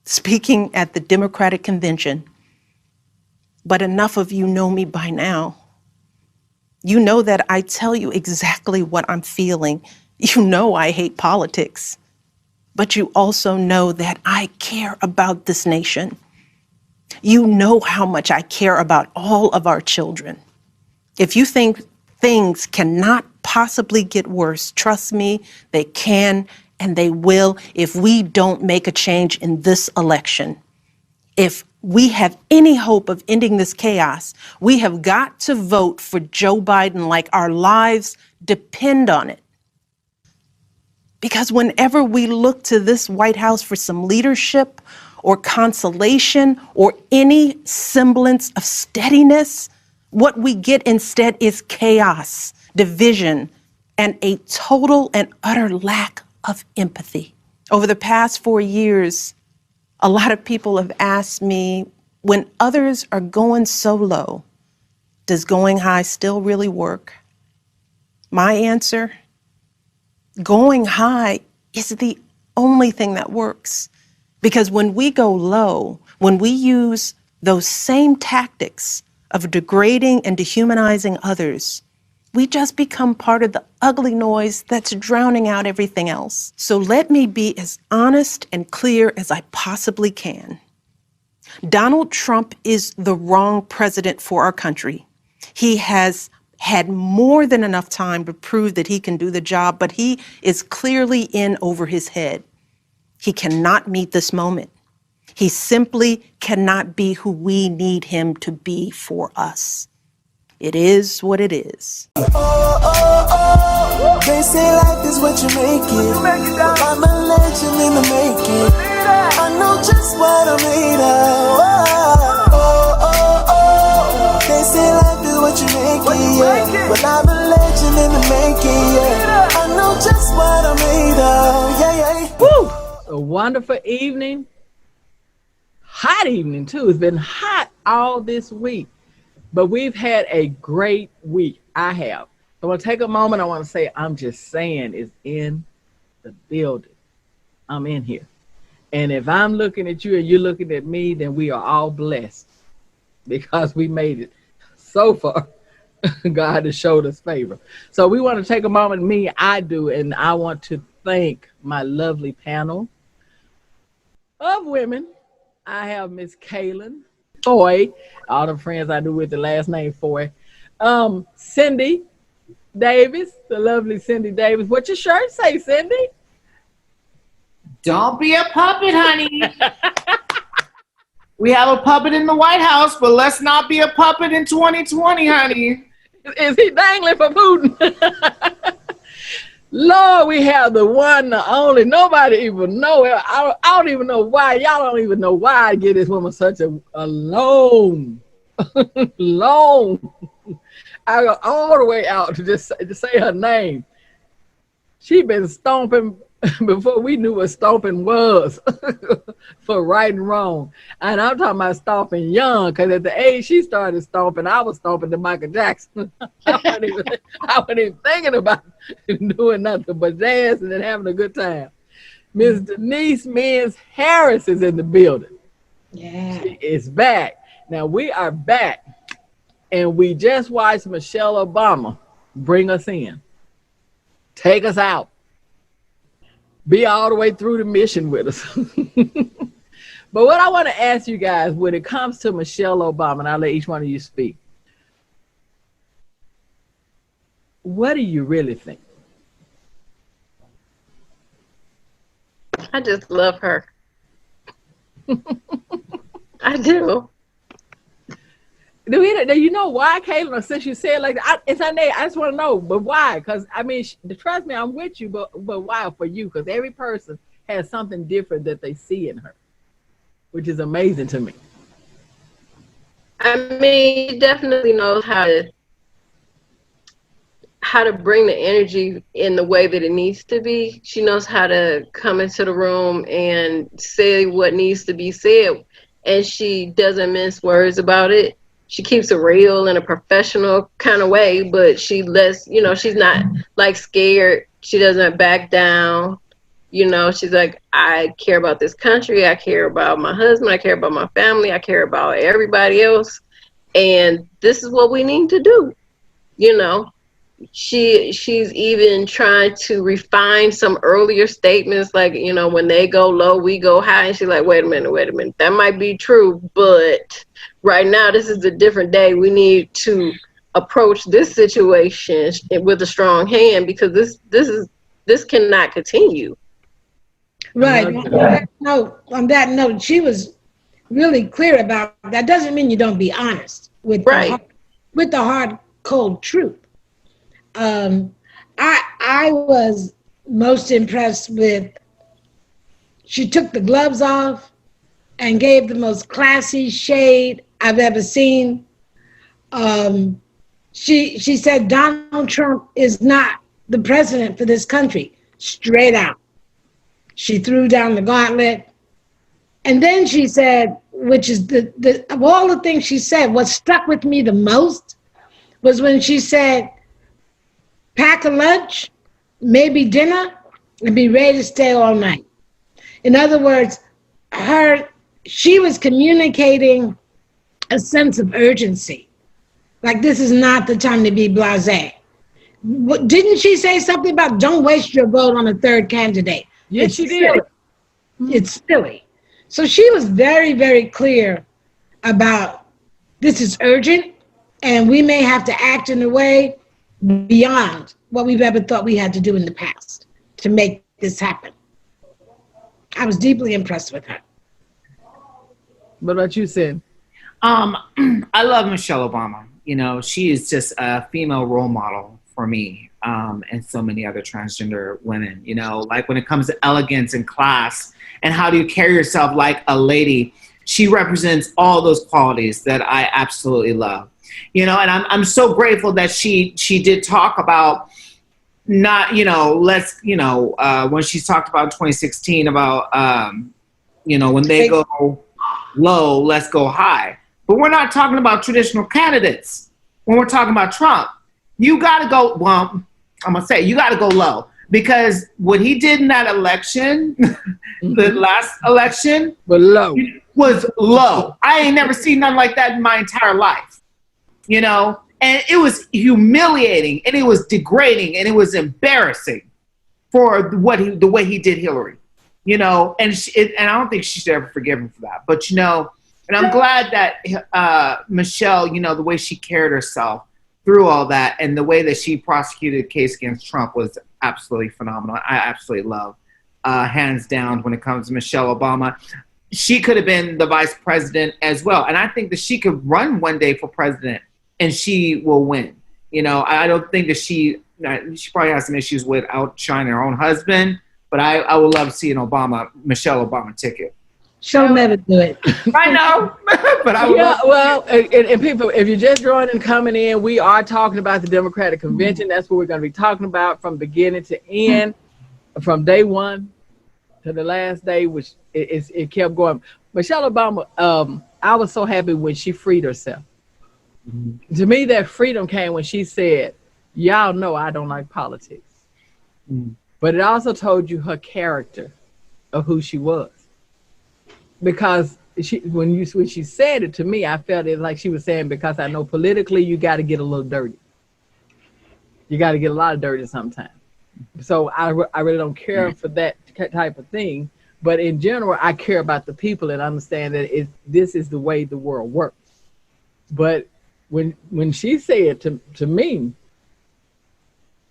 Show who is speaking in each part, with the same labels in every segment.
Speaker 1: speaking at the Democratic convention. But enough of you know me by now. You know that I tell you exactly what I'm feeling. You know I hate politics. But you also know that I care about this nation. You know how much I care about all of our children. If you think things cannot possibly get worse, trust me, they can and they will if we don't make a change in this election. If we have any hope of ending this chaos, we have got to vote for Joe Biden like our lives depend on it. Because whenever we look to this White House for some leadership or consolation or any semblance of steadiness, what we get instead is chaos, division, and a total and utter lack of empathy. Over the past 4 years, a lot of people have asked me, when others are going so low, does going high still really work? My answer, going high is the only thing that works. Because when we go low, when we use those same tactics of degrading and dehumanizing others, we just become part of the ugly noise that's drowning out everything else. So let me be as honest and clear as I possibly can. Donald Trump is the wrong president for our country. He has had more than enough time to prove that he can do the job, but he is clearly in over his head. He cannot meet this moment. He simply cannot be who we need him to be for us. It is what it is.
Speaker 2: Oh, oh, oh. They say life is what you make it. Well, I'm a legend in the making. I know just what I'm made of. Oh, oh, oh. They say life is what you make it. Yeah. Well, I'm a legend in the making. Yeah. I know just what I'm made of. Yeah, yeah.
Speaker 3: Woo! A wonderful evening. Hot evening, too. It's been hot all this week. But we've had a great week. I have. I want to take a moment. I want to say, I'm just saying is in the building. I'm in here. And if I'm looking at you and you're looking at me, then we are all blessed because we made it so far. God has showed us favor. So we want to take a moment. I do. And I want to thank my lovely panel of women. I have Miss Kalun Fahie, all the friends I do with the last name Fahie. Cindy Davis, the lovely Cindy Davis. What your shirt say, Cindy?
Speaker 4: Don't be a puppet, honey. We have a puppet in the White House, but let's not be a puppet in 2020, honey.
Speaker 3: Is he dangling for Putin? Lord, we have the one, the only. Nobody even know. I don't even know why. Y'all don't even know why I give this woman such a loan. Loan. I go all the way out to just to say her name. She been stomping before we knew what stomping was for right and wrong. And I'm talking about stomping young, because at the age she started stomping, I was stomping to Michael Jackson. I wasn't even thinking about doing nothing but dancing and having a good time. Ms. Denise Minns Harris is in the building.
Speaker 5: Yeah.
Speaker 3: She is back. Now we are back, and we just watched Michelle Obama bring us in, take us out, be all the way through the mission with us. But what I want to ask you guys, when it comes to Michelle Obama, and I'll let each one of you speak, what do you really think?
Speaker 5: I just love her. I do.
Speaker 3: Do you know why, Kalun? Or since you said it like that, it's her name. I just want to know, but why? Because I mean, trust me, I'm with you, but why for you? Because every person has something different that they see in her, which is amazing to me.
Speaker 5: I mean, she definitely knows how to bring the energy in the way that it needs to be. She knows how to come into the room and say what needs to be said, and she doesn't mince words about it. She keeps it real in a professional kind of way, but she lets, she's not like scared. She doesn't back down. You know, she's like, I care about this country. I care about my husband. I care about my family. I care about everybody else. And this is what we need to do. You know, she's even trying to refine some earlier statements, like, you know, when they go low, we go high. And she's like, wait a minute. That might be true, but right now, this is a different day. We need to approach this situation with a strong hand, because this cannot continue.
Speaker 6: Right. On that note, she was really clear about that. Doesn't mean you don't be honest with the hard, cold truth. I was most impressed with, she took the gloves off and gave the most classy shade I've ever seen. She said Donald Trump is not the president for this country, straight out. She threw down the gauntlet. And then she said, which is of all the things she said, what stuck with me the most was when she said, pack a lunch, maybe dinner, and be ready to stay all night. In other words, she was communicating a sense of urgency. Like, this is not the time to be blasé. Didn't she say something about don't waste your vote on a third candidate?
Speaker 3: Yes, she did.
Speaker 6: It's silly. So she was very, very clear about this is urgent, and we may have to act in a way beyond what we've ever thought we had to do in the past to make this happen. I was deeply impressed with her.
Speaker 3: What about you, Sid?
Speaker 4: I love Michelle Obama. You know, she is just a female role model for me, and so many other transgender women. You know, like when it comes to elegance and class and how do you carry yourself like a lady, she represents all those qualities that I absolutely love. You know, and I'm so grateful that she did talk about not, you know, when she talked about 2016 about, you know, when they go low, let's go high. But we're not talking about traditional candidates. When we're talking about Trump, you got to go, well, I'm going to say, you got to go low. Because what he did in that election, the last election, was low. I ain't never seen nothing like that in my entire life. You know, and it was humiliating, and it was degrading, and it was embarrassing for the way he did Hillary. You know, and I don't think she should ever forgive him for that. But, you know, and I'm glad that Michelle, you know, the way she carried herself through all that and the way that she prosecuted the case against Trump was absolutely phenomenal. I absolutely love, hands down, when it comes to Michelle Obama. She could have been the vice president as well. And I think that she could run one day for president and she will win. You know, I don't think that she probably has some issues with outshining her own husband, but I would love to see an Michelle Obama ticket.
Speaker 6: She'll never do it.
Speaker 4: I know, but I would.
Speaker 3: Yeah, well, and people, if you're just joining, coming in, we are talking about the Democratic Convention. That's what we're going to be talking about from beginning to end, from day one to the last day, which it kept going. Michelle Obama, I was so happy when she freed herself. Mm-hmm. To me, that freedom came when she said, y'all know I don't like politics. Mm-hmm. But it also told you her character of who she was. Because when she said it to me, I felt it like she was saying, because I know politically you got to get a little dirty. You got to get a lot of dirty sometimes. So I really don't care for that type of thing. But in general, I care about the people and understand that this is the way the world works. But when she said to me,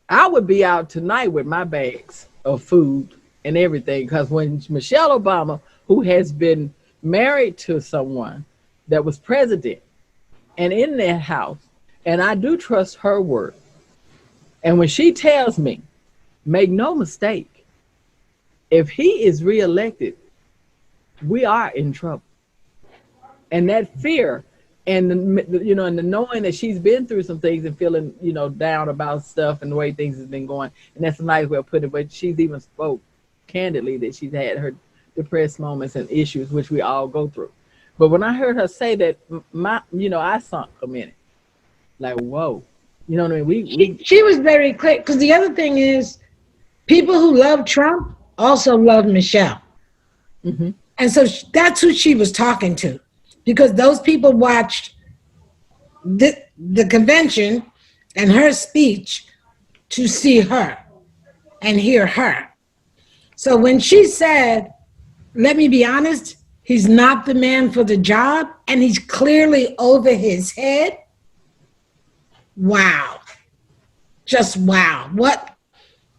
Speaker 3: I would be out tonight with my bags of food and everything, because when Michelle Obama, who has been married to someone that was president and in that house, and I do trust her word. And when she tells me, make no mistake, if he is reelected, we are in trouble. And that fear and the knowing that she's been through some things and feeling, down about stuff and the way things has been going. And that's a nice way of putting it, but she's even spoke candidly that she's had her depressed moments and issues, which we all go through. But when I heard her say that, I sunk a minute. Like, whoa. You know what I mean? She was very clear, because the other thing is, people who love Trump
Speaker 6: also loved Michelle.
Speaker 3: Mhm.
Speaker 6: And so that's who she was talking to, because those people watched the convention and her speech to see her and hear her. So when she said, let me be honest, he's not the man for the job and he's clearly over his head. Wow. Just wow. What?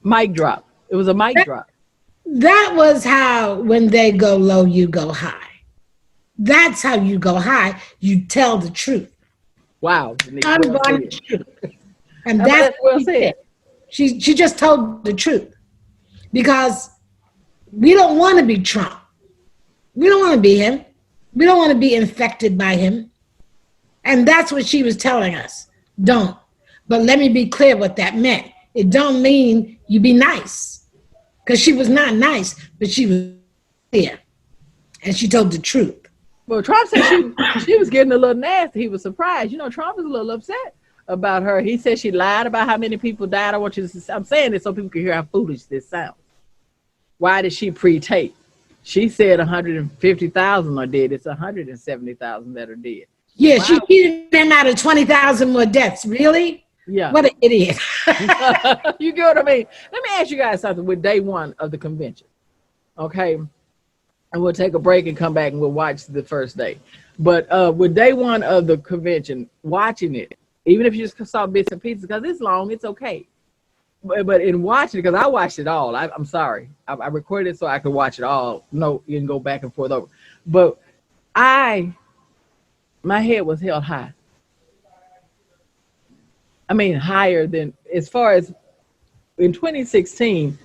Speaker 3: Mic drop. It was a mic drop.
Speaker 6: That was how, when they go low, you go high. That's how you go high. You tell the truth.
Speaker 3: Wow. Denise, well
Speaker 6: Unvarnished
Speaker 3: said.
Speaker 6: truth. And
Speaker 3: That's
Speaker 6: that's
Speaker 3: well
Speaker 6: what she
Speaker 3: said.
Speaker 6: did. She just told the truth, because we don't want to be Trump. We don't want to be him. We don't want to be infected by him. And that's what she was telling us. Don't. But let me be clear what that meant. It don't mean you be nice, because she was not nice, but she was clear. And she told the truth.
Speaker 3: Well, Trump said she was getting a little nasty. He was surprised. You know, Trump was a little upset about her. He said she lied about how many people died. I want you to, I'm saying this so people can hear how foolish this sounds. Why did she pre-tape? She said 150,000 are dead. It's 170,000 that are dead.
Speaker 6: Yeah,
Speaker 3: Wow.
Speaker 6: she cheated them out of 20,000 more deaths. Really?
Speaker 3: Yeah.
Speaker 6: What an idiot.
Speaker 3: You get what I mean? Let me ask you guys something with day one of the convention. Okay. And we'll take a break and come back and we'll watch the first day. But with day one of the convention, watching it, even if you just saw bits and pieces, because it's long, it's okay. But in watching it, because I watched it all, I'm sorry. I recorded it so I could watch it all. No, you can go back and forth over. But my head was held high. I mean, higher than, as far as in 2016,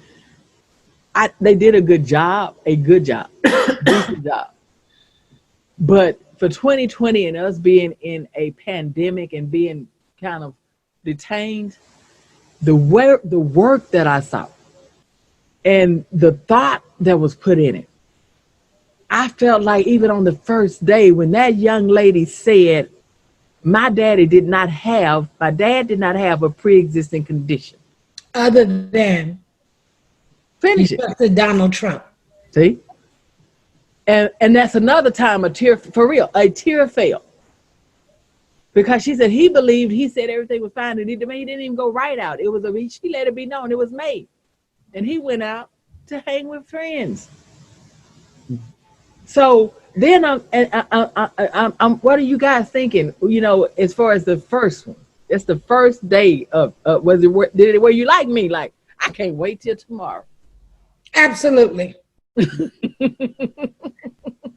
Speaker 3: they did a good job, decent job. But for 2020 and us being in a pandemic and being kind of detained, the work that I saw and the thought that was put in it, I felt like even on the first day when that young lady said, my dad did not have a pre-existing condition.
Speaker 6: Other than
Speaker 3: Finish it.
Speaker 6: Donald Trump.
Speaker 3: See? And that's another time a tear fell. Because she said he said everything was fine, and he didn't even go right out. It was she let it be known it was May. And he went out to hang with friends. So then what are you guys thinking? You know, as far as the first one, it's the first day of were you like me? Like, I can't wait till tomorrow.
Speaker 6: Absolutely.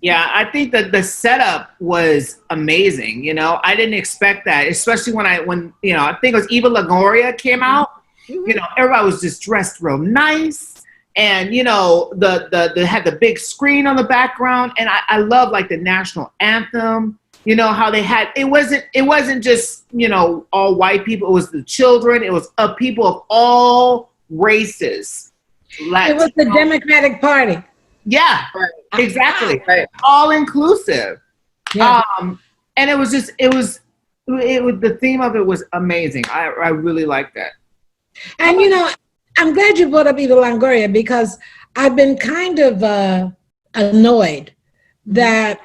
Speaker 4: Yeah, I think that the setup was amazing. You know, I didn't expect that, especially when you know, I think it was Eva Longoria came out.
Speaker 3: Mm-hmm.
Speaker 4: You know, everybody was just dressed real nice, and you know, they had the big screen on the background, and I love like the national anthem. You know how they had it wasn't just, you know, all white people. It was the children. It was people of all races.
Speaker 6: It was the Democratic Party.
Speaker 4: Yeah, right. Exactly.
Speaker 5: Right.
Speaker 4: All inclusive.
Speaker 6: Yeah.
Speaker 4: And it was the theme of it was amazing. I really liked that.
Speaker 6: And you know, I'm glad you brought up Eva Longoria, because I've been kind of annoyed that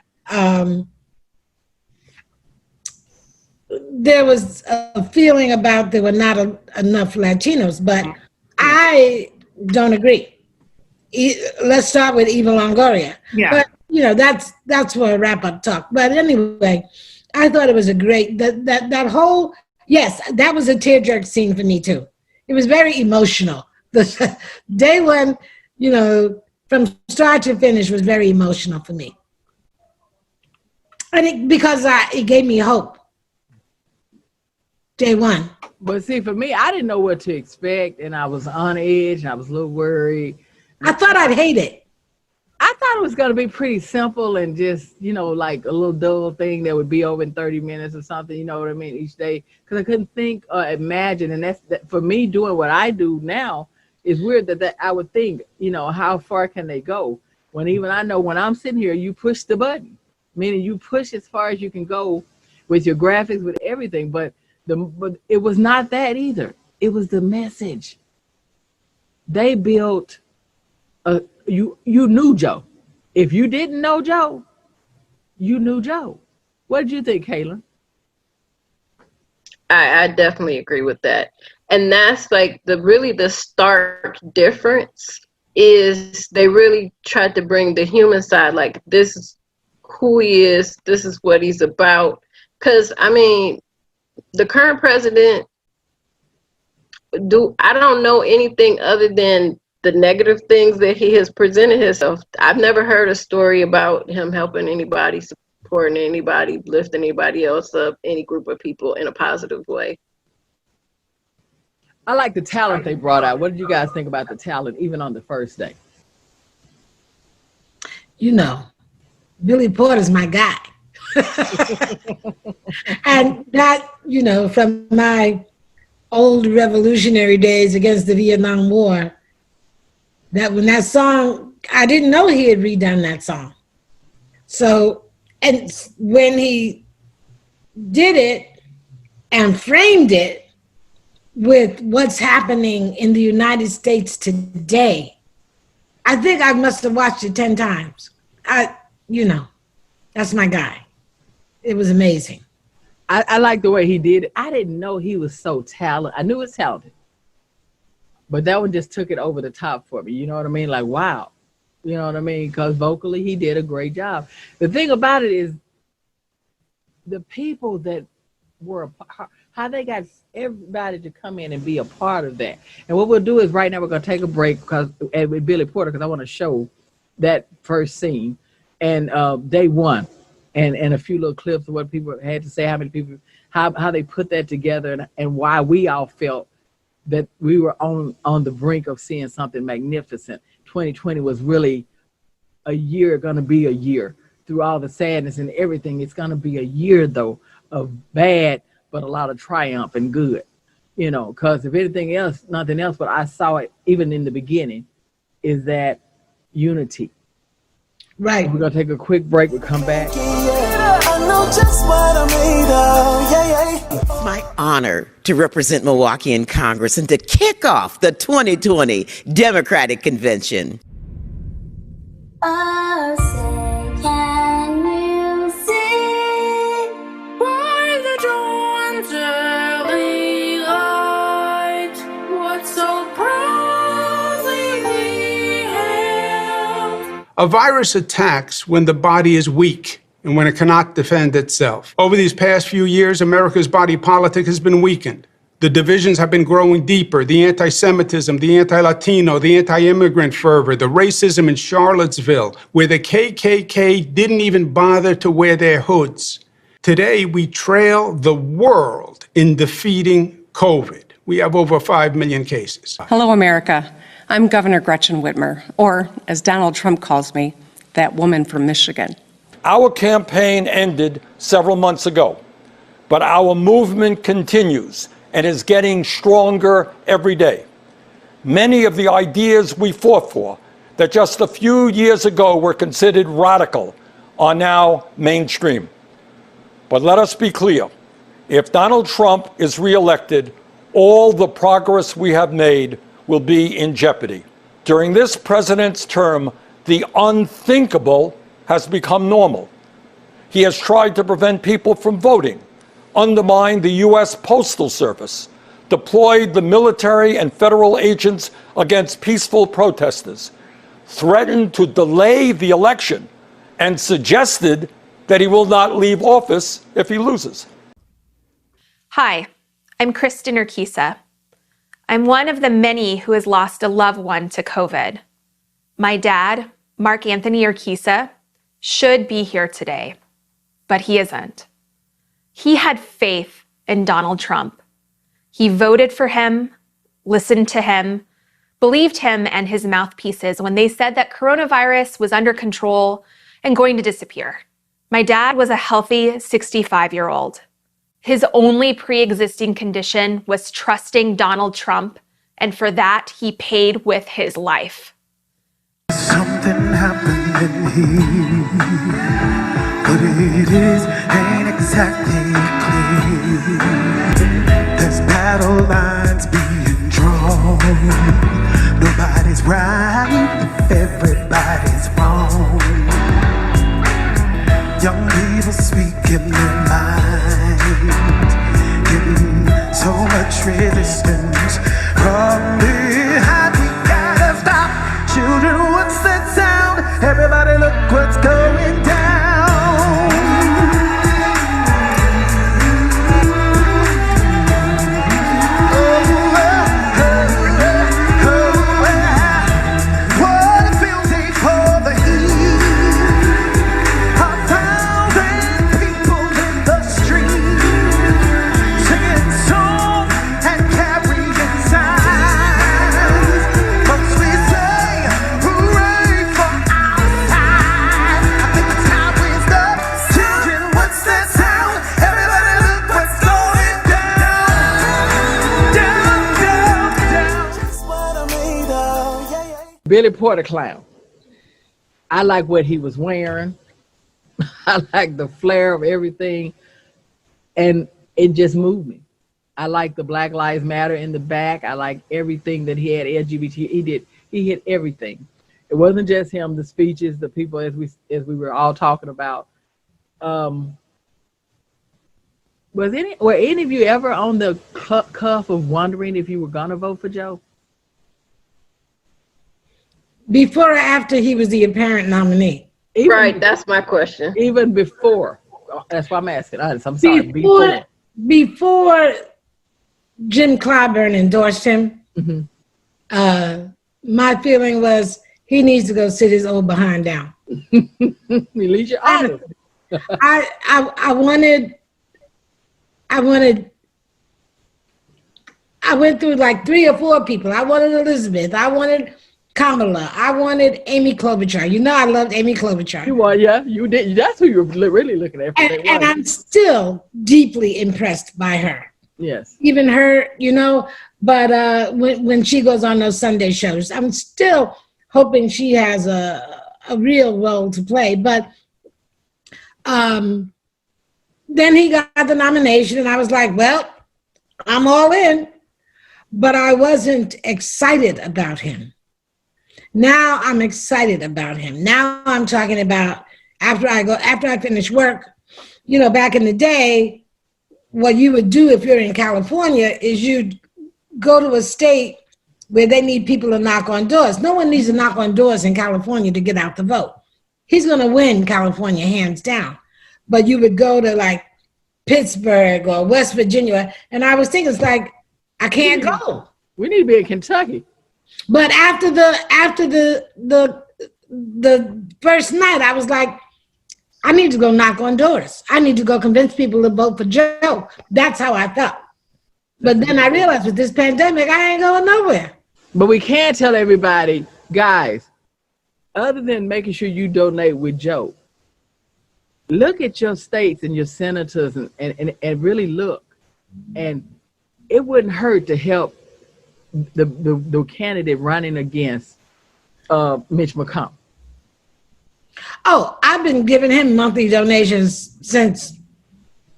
Speaker 6: there was a feeling about there were not enough Latinos, but I don't agree. Let's start with Eva Longoria.
Speaker 4: Yeah.
Speaker 6: But you know, that's for a wrap-up talk. But anyway, I thought it was a great that whole, yes, that was a tearjerk scene for me too. It was very emotional. The day one, you know, from start to finish was very emotional for me. And because it gave me hope. Day one.
Speaker 3: But see, for me, I didn't know what to expect, and I was on edge, and I was a little worried.
Speaker 6: I thought I'd hate it.
Speaker 3: I thought it was going to be pretty simple and just, you know, like a little dull thing that would be over in 30 minutes or something, you know what I mean, each day. Because I couldn't think or imagine. And that, for me, doing what I do now, is weird that I would think, you know, how far can they go? When even I know when I'm sitting here, you push the button, meaning you push as far as you can go with your graphics, with everything. But it was not that either. It was the message. They built you knew Joe. If you didn't know Joe, you knew Joe. What did you think, Kalun?
Speaker 5: I definitely agree with that. And that's like the stark difference is they really tried to bring the human side, like this is who he is, this is what he's about. Because I mean, the current president, I don't know anything other than the negative things that he has presented himself. I've never heard a story about him helping anybody, supporting anybody, lifting anybody else up, any group of people in a positive way.
Speaker 3: I like the talent they brought out. What did you guys think about the talent, even on the first day?
Speaker 6: You know, Billy Porter's my guy. And that, you know, from my old revolutionary days against the Vietnam War, that when that song, I didn't know he had redone that song. So, and when he did it and framed it with what's happening in the United States today, I think I must have watched it 10 times. You know, that's my guy. It was amazing.
Speaker 3: I like the way he did it. I didn't know he was so talented. I knew he was talented, but that one just took it over the top for me. You know what I mean? Like, wow. You know what I mean? Because vocally, he did a great job. The thing about it is the people that were, how they got everybody to come in and be a part of that. And what we'll do is right now we're going to take a break with Billy Porter, because I want to show that first scene and day one. And a few little clips of what people had to say, how many people, how they put that together, and why we all felt that we were on the brink of seeing something magnificent. 2020 was really going to be a year through all the sadness and everything. It's going to be a year, though, of bad, but a lot of triumph and good, you know, because if anything else, nothing else, but I saw it even in the beginning, is that unity.
Speaker 6: Right.
Speaker 3: We're going to take a quick break. We'll come back.
Speaker 2: I know just what I'm made of. Yeah.
Speaker 7: It's my honor to represent Milwaukee in Congress and to kick off the 2020 Democratic Convention.
Speaker 8: Oh, say, can you see by the dawn's early light what so proudly we hailed?
Speaker 9: A virus attacks when the body is weak and when it cannot defend itself. Over these past few years, America's body politic has been weakened. The divisions have been growing deeper. The anti-Semitism, the anti-Latino, the anti-immigrant fervor, the racism in Charlottesville, where the KKK didn't even bother to wear their hoods. Today, we trail the world in defeating COVID. We have over 5 million cases.
Speaker 10: Hello, America. I'm Governor Gretchen Whitmer, or as Donald Trump calls me, that woman from Michigan.
Speaker 11: Our campaign ended several months ago, but our movement continues and is getting stronger every day. Many of the ideas we fought for that just a few years ago were considered radical are now mainstream. But let us be clear, if Donald Trump is reelected, all the progress we have made will be in jeopardy. During this president's term, the unthinkable has become normal. He has tried to prevent people from voting, undermined the U.S. Postal Service, deployed the military and federal agents against peaceful protesters, threatened to delay the election, and suggested that he will not leave office if he loses.
Speaker 12: Hi, I'm Kristen Urquiza. I'm one of the many who has lost a loved one to COVID. My dad, Mark Anthony Urquiza, should be here today, but he isn't. He had faith in Donald Trump. He voted for him, listened to him, believed him and his mouthpieces when they said that coronavirus was under control and going to disappear. My dad was a healthy 65-year-old. His only pre-existing condition was trusting Donald Trump, and for that, he paid with his life.
Speaker 2: Something happened in here, but ain't exactly clear. There's battle lines being drawn. wrong. Nobody's right, everybody's wrong. Young people speaking their minds, getting so much resistance from behind. We gotta stop. Children, what's that sound? Everybody look what's going down.
Speaker 3: Billy Porter clown. I like what he was wearing. I like the flair of everything. And it just moved me. I like the Black Lives Matter in the back. I like everything that he had, LGBT. He hit everything. It wasn't just him, the speeches, the people as we were all talking about. Were any of you ever on the cuff of wondering if you were gonna vote for Joe?
Speaker 6: Before or after he was the apparent nominee?
Speaker 5: Right, that's my question.
Speaker 3: Even before. That's why I'm asking. I'm sorry.
Speaker 6: Before Jim Clyburn endorsed him, my feeling was he needs to go sit his old behind down.
Speaker 3: Release your honor.
Speaker 6: I went through like 3 or 4 people. I wanted Elizabeth. I wanted Kamala. I wanted Amy Klobuchar. You know I loved Amy Klobuchar.
Speaker 3: You are, yeah. You did. That's who you're really looking at.
Speaker 6: And I'm still deeply impressed by her.
Speaker 3: Yes.
Speaker 6: Even her, you know, but when she goes on those Sunday shows, I'm still hoping she has a real role to play. But then he got the nomination and I was like, well, I'm all in. But I wasn't excited about him. Now I'm excited about him. Now I'm talking about after I finish work, you know, back in the day, what you would do if you're in California is you'd go to a state where they need people to knock on doors. No one needs to knock on doors in California to get out the vote. He's going to win California hands down. But you would go to like Pittsburgh or West Virginia. And I was thinking, it's like, I can't go.
Speaker 3: We need to be in Kentucky.
Speaker 6: But after the first night, I was like, I need to go knock on doors. I need to go convince people to vote for Joe. That's how I felt. But then I realized with this pandemic, I ain't going nowhere.
Speaker 3: But we can't tell everybody, guys, other than making sure you donate with Joe, look at your states and your senators and really look. And it wouldn't hurt to help the candidate running against Mitch McConnell.
Speaker 6: Oh, I've been giving him monthly donations since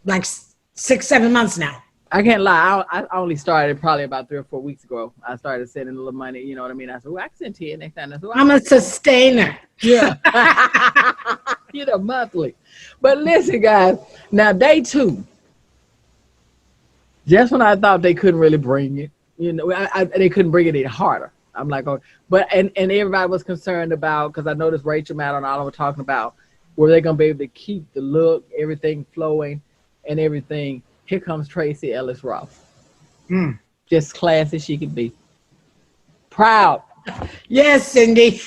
Speaker 6: like 6-7 months now.
Speaker 3: I can't lie. I only started probably about 3 or 4 weeks ago. I started sending a little money. You know what I mean? I said, well, I can send to you next time. I said, well,
Speaker 6: I'm a sustainer.
Speaker 3: Yeah. You know, monthly. But listen, guys. Now, day 2. Just when I thought they couldn't really bring it, you know, they couldn't bring it any harder. I'm like, oh, but and everybody was concerned about, because I noticed Rachel Maddow and all were talking about, were they going to be able to keep the look, everything flowing and everything. Here comes Tracy Ellis Ross. Just classy she could be. Proud.
Speaker 6: Yes, Cindy.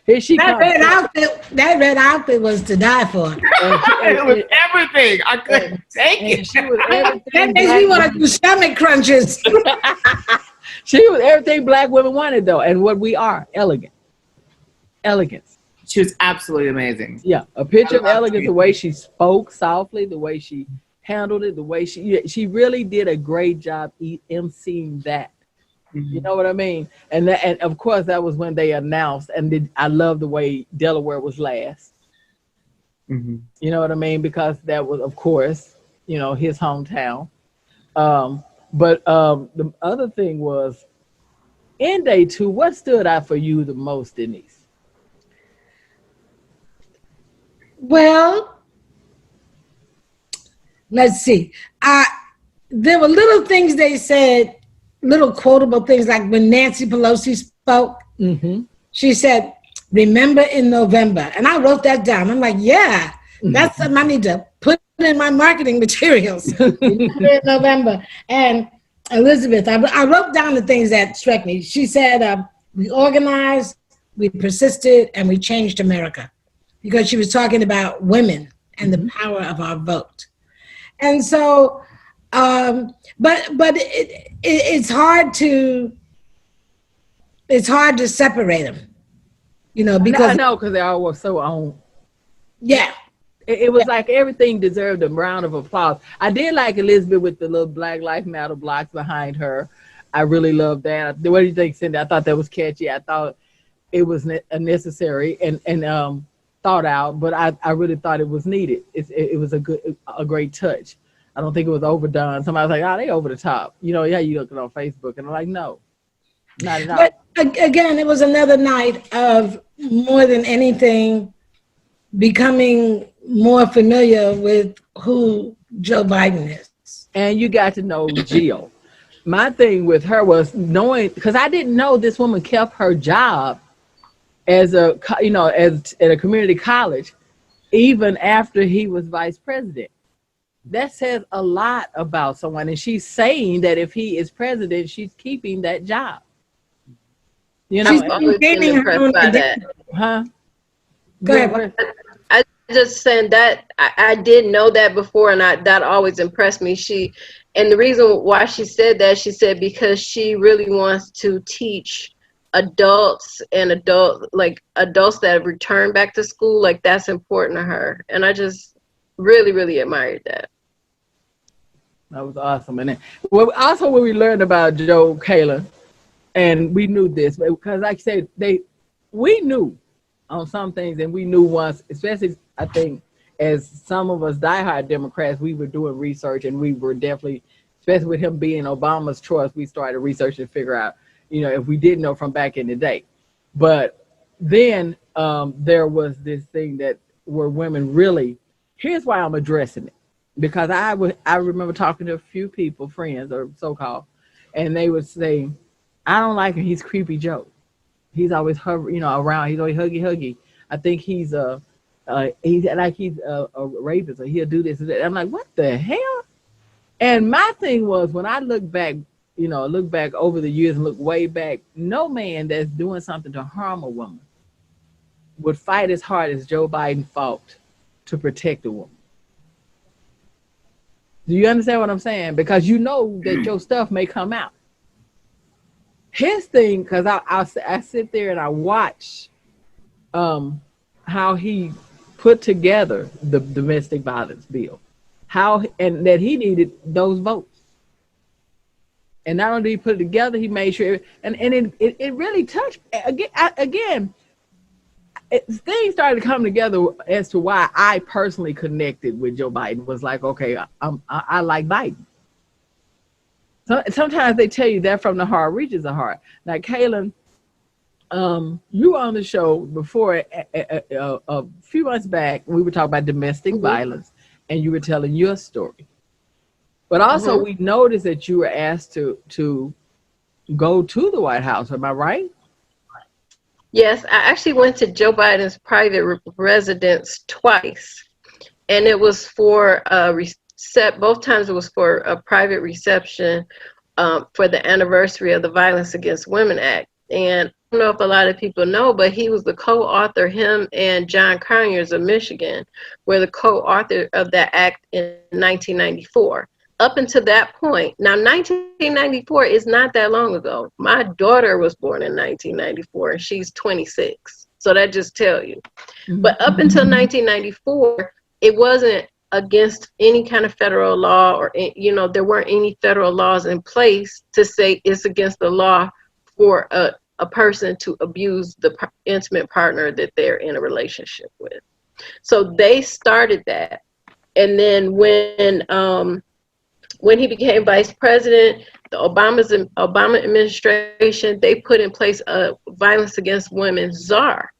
Speaker 3: Here she comes.
Speaker 6: That red outfit was to die for.
Speaker 4: It was everything. I couldn't take it.
Speaker 3: She was everything.
Speaker 6: That makes me want to do stomach crunches.
Speaker 3: She was everything black women wanted, though, and what we are, elegant. Elegance.
Speaker 4: She was absolutely amazing.
Speaker 3: Yeah, a picture of elegance, the way she spoke softly, the way she handled it, the way she really did a great job emceeing that. Mm-hmm. You know what I mean? And of course, that was when they announced, and I love the way Delaware was last. You know what I mean? Because that was, of course, you know, his hometown. But the other thing was, in day 2, what stood out for you the most, Denise?
Speaker 6: Well, let's see. There were little things they said, little quotable things, like when Nancy Pelosi spoke, she said, "Remember in November." And I wrote that down. I'm like, yeah, that's something I need to put in my marketing materials. Remember in November. And Elizabeth, I wrote down the things that struck me. She said, we organized, we persisted, and we changed America, because she was talking about women and the power of our vote. And so, but it's hard to separate them, because
Speaker 3: I know, because they all were so on.
Speaker 6: Yeah.
Speaker 3: It was like everything deserved a round of applause. I did like Elizabeth with the little Black Lives Matter blocks behind her. I really loved that. What do you think, Cindy? I thought that was catchy. I thought it was necessary and thought out, but I really thought it was needed. It was a great touch. I don't think it was overdone. Somebody was like, "Oh, they over the top." You looking on Facebook, and I'm like, no, not at all.
Speaker 6: But again, it was another night of, more than anything, becoming more familiar with who Joe Biden is.
Speaker 3: And you got to know Jill. My thing with her was knowing, because I didn't know this woman kept her job as at a community college, even after he was vice president. That says a lot about someone. And she's saying that if he is president, she's keeping that job.
Speaker 5: She's always been impressed by that.
Speaker 3: Huh?
Speaker 6: Go ahead.
Speaker 5: I just saying that I didn't know that before, and that always impressed me. And the reason why she said that, she said because she really wants to teach adults adults that have returned back to school, like that's important to her. And I just really, really admired that.
Speaker 3: That was awesome. And then, also when we learned about Joe Kalun, and we knew this, because like I said, we knew on some things, and we knew once, especially I think as some of us diehard Democrats, we were doing research, and we were definitely, especially with him being Obama's choice, we started researching to figure out, if we didn't know from back in the day. But then there was this thing that where women really, here's why I'm addressing it, because I remember talking to a few people, friends or so-called, and they would say, "I don't like him. He's creepy Joe. He's always around. He's always huggy. I think he's a rapist, or he'll do this and that." I'm like, what the hell? And my thing was, when I look back over the years and look way back, no man that's doing something to harm a woman would fight as hard as Joe Biden fought to protect a woman. Do you understand what I'm saying? Because that your stuff may come out. His thing, because I sit there and I watch how he put together the domestic violence bill, and that he needed those votes. And not only did he put it together, he made sure, and it really touched, again, things started to come together as to why I personally connected with Joe Biden. Was like, okay, I like Biden. Sometimes they tell you that from the heart reaches the heart. Now, Kalun, you were on the show before a few months back. We were talking about domestic violence, and you were telling your story. But also, we noticed that you were asked to go to the White House. Am I right?
Speaker 5: Yes, I actually went to Joe Biden's private residence twice, and it was for both times it was for a private reception for the anniversary of the Violence Against Women Act. And I don't know if a lot of people know, but he was the co-author, him and John Conyers of Michigan were the co-author of that act in 1994. Up until that point, now 1994 is not that long ago. My daughter was born in 1994 and she's 26. So that just tells you. But up until 1994, it wasn't against any kind of federal law, or there weren't any federal laws in place to say it's against the law for a person to abuse the intimate partner that they're in a relationship with. So they started that. And then when when he became vice president, the Obama administration, they put in place a violence against women czar.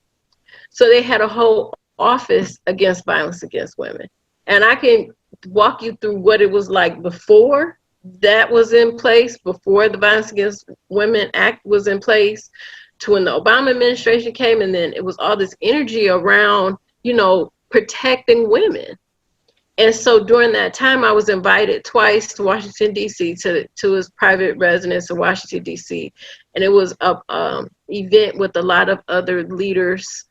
Speaker 5: So they had a whole office against violence against women. And I can walk you through what it was like before that was in place, before the Violence Against Women Act was in place, to when the Obama administration came, and then it was all this energy around, you know, protecting women. And so during that time, I was invited twice to Washington, D.C., to his private residence in Washington, D.C. And it was a event with a lot of other leaders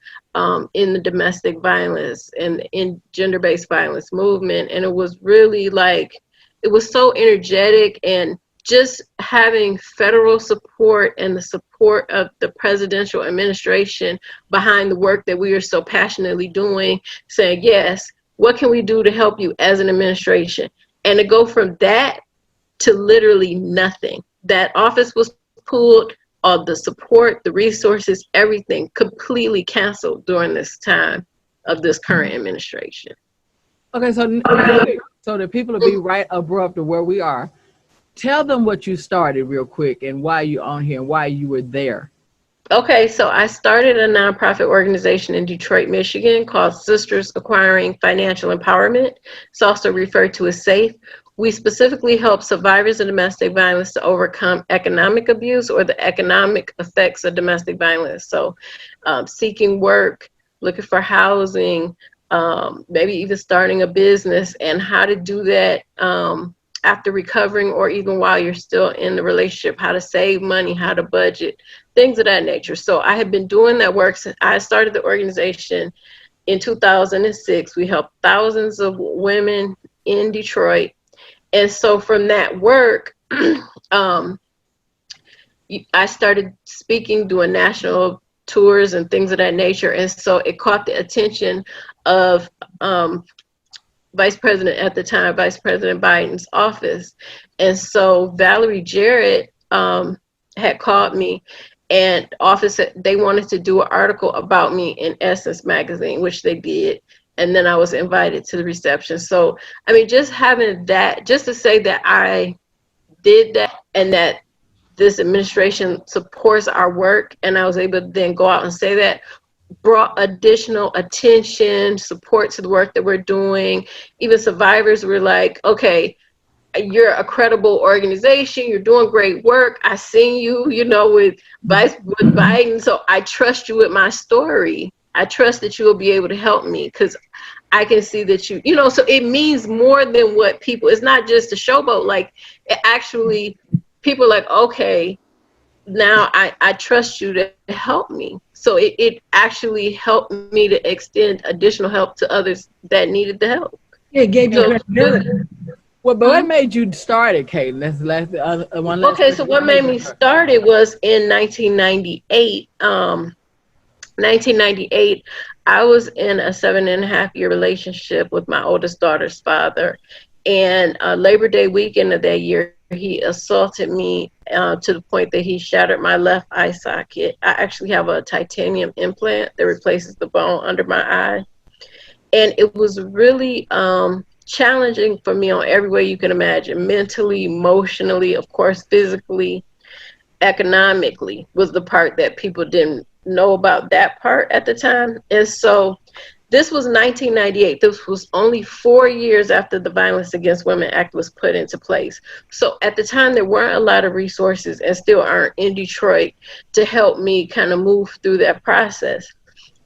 Speaker 5: in the domestic violence and in gender-based violence movement. And it was really like, it was so energetic, and just having federal support and the support of the presidential administration behind the work that we are so passionately doing, saying, yes, what can we do to help you as an administration? And to go from that to literally nothing. That office was pulled, all the support, the resources, everything completely canceled during this time of this current administration.
Speaker 3: Okay, so the people will be right above to where we are. Tell them what you started real quick and why you're on here and why you were there.
Speaker 5: Okay, so I started a nonprofit organization in Detroit, Michigan called Sisters Acquiring Financial Empowerment. It's also referred to as SAFE. We specifically help survivors of domestic violence to overcome economic abuse or the economic effects of domestic violence. So seeking work, looking for housing, maybe even starting a business, and how to do that after recovering or even while you're still in the relationship, how to save money, how to budget, things of that nature. So I have been doing that work since I started the organization in 2006. We helped thousands of women in Detroit. And so from that work, I started speaking, doing national tours and things of that nature. And so it caught the attention of Vice President at the time, Vice President Biden's office. And so Valerie Jarrett had called me, and office, they wanted to do an article about me in Essence magazine, which they did. And then I was invited to the reception. So, I mean, just having that, just to say that I did that and that this administration supports our work, and I was able to then go out and say that, brought additional attention, support to the work that we're doing. Even survivors were like, okay, you're a credible organization, you're doing great work. I seen you, you know, with Biden, so I trust you with my story. I trust that you will be able to help me because I can see that you know, so it means more than what people, it's not just a showboat. Like, it actually, people are like, okay, now I trust you to help me. So it actually helped me to extend additional help to others that needed the help.
Speaker 6: It gave you credibility.
Speaker 3: Well, but what made you start it, Kate? Let's one last
Speaker 5: Okay, so what made me start it was in 1998. 1998, I was in a 7.5-year relationship with my oldest daughter's father. And Labor Day weekend of that year, he assaulted me to the point that he shattered my left eye socket. I actually have a titanium implant that replaces the bone under my eye. And it was really challenging for me on every way you can imagine, mentally, emotionally, of course, physically, economically was the part that people didn't know about that part at the time. And so this was 1998. This was only 4 years after the Violence Against Women Act was put into place. So at the time, there weren't a lot of resources, and still aren't, in Detroit to help me kind of move through that process.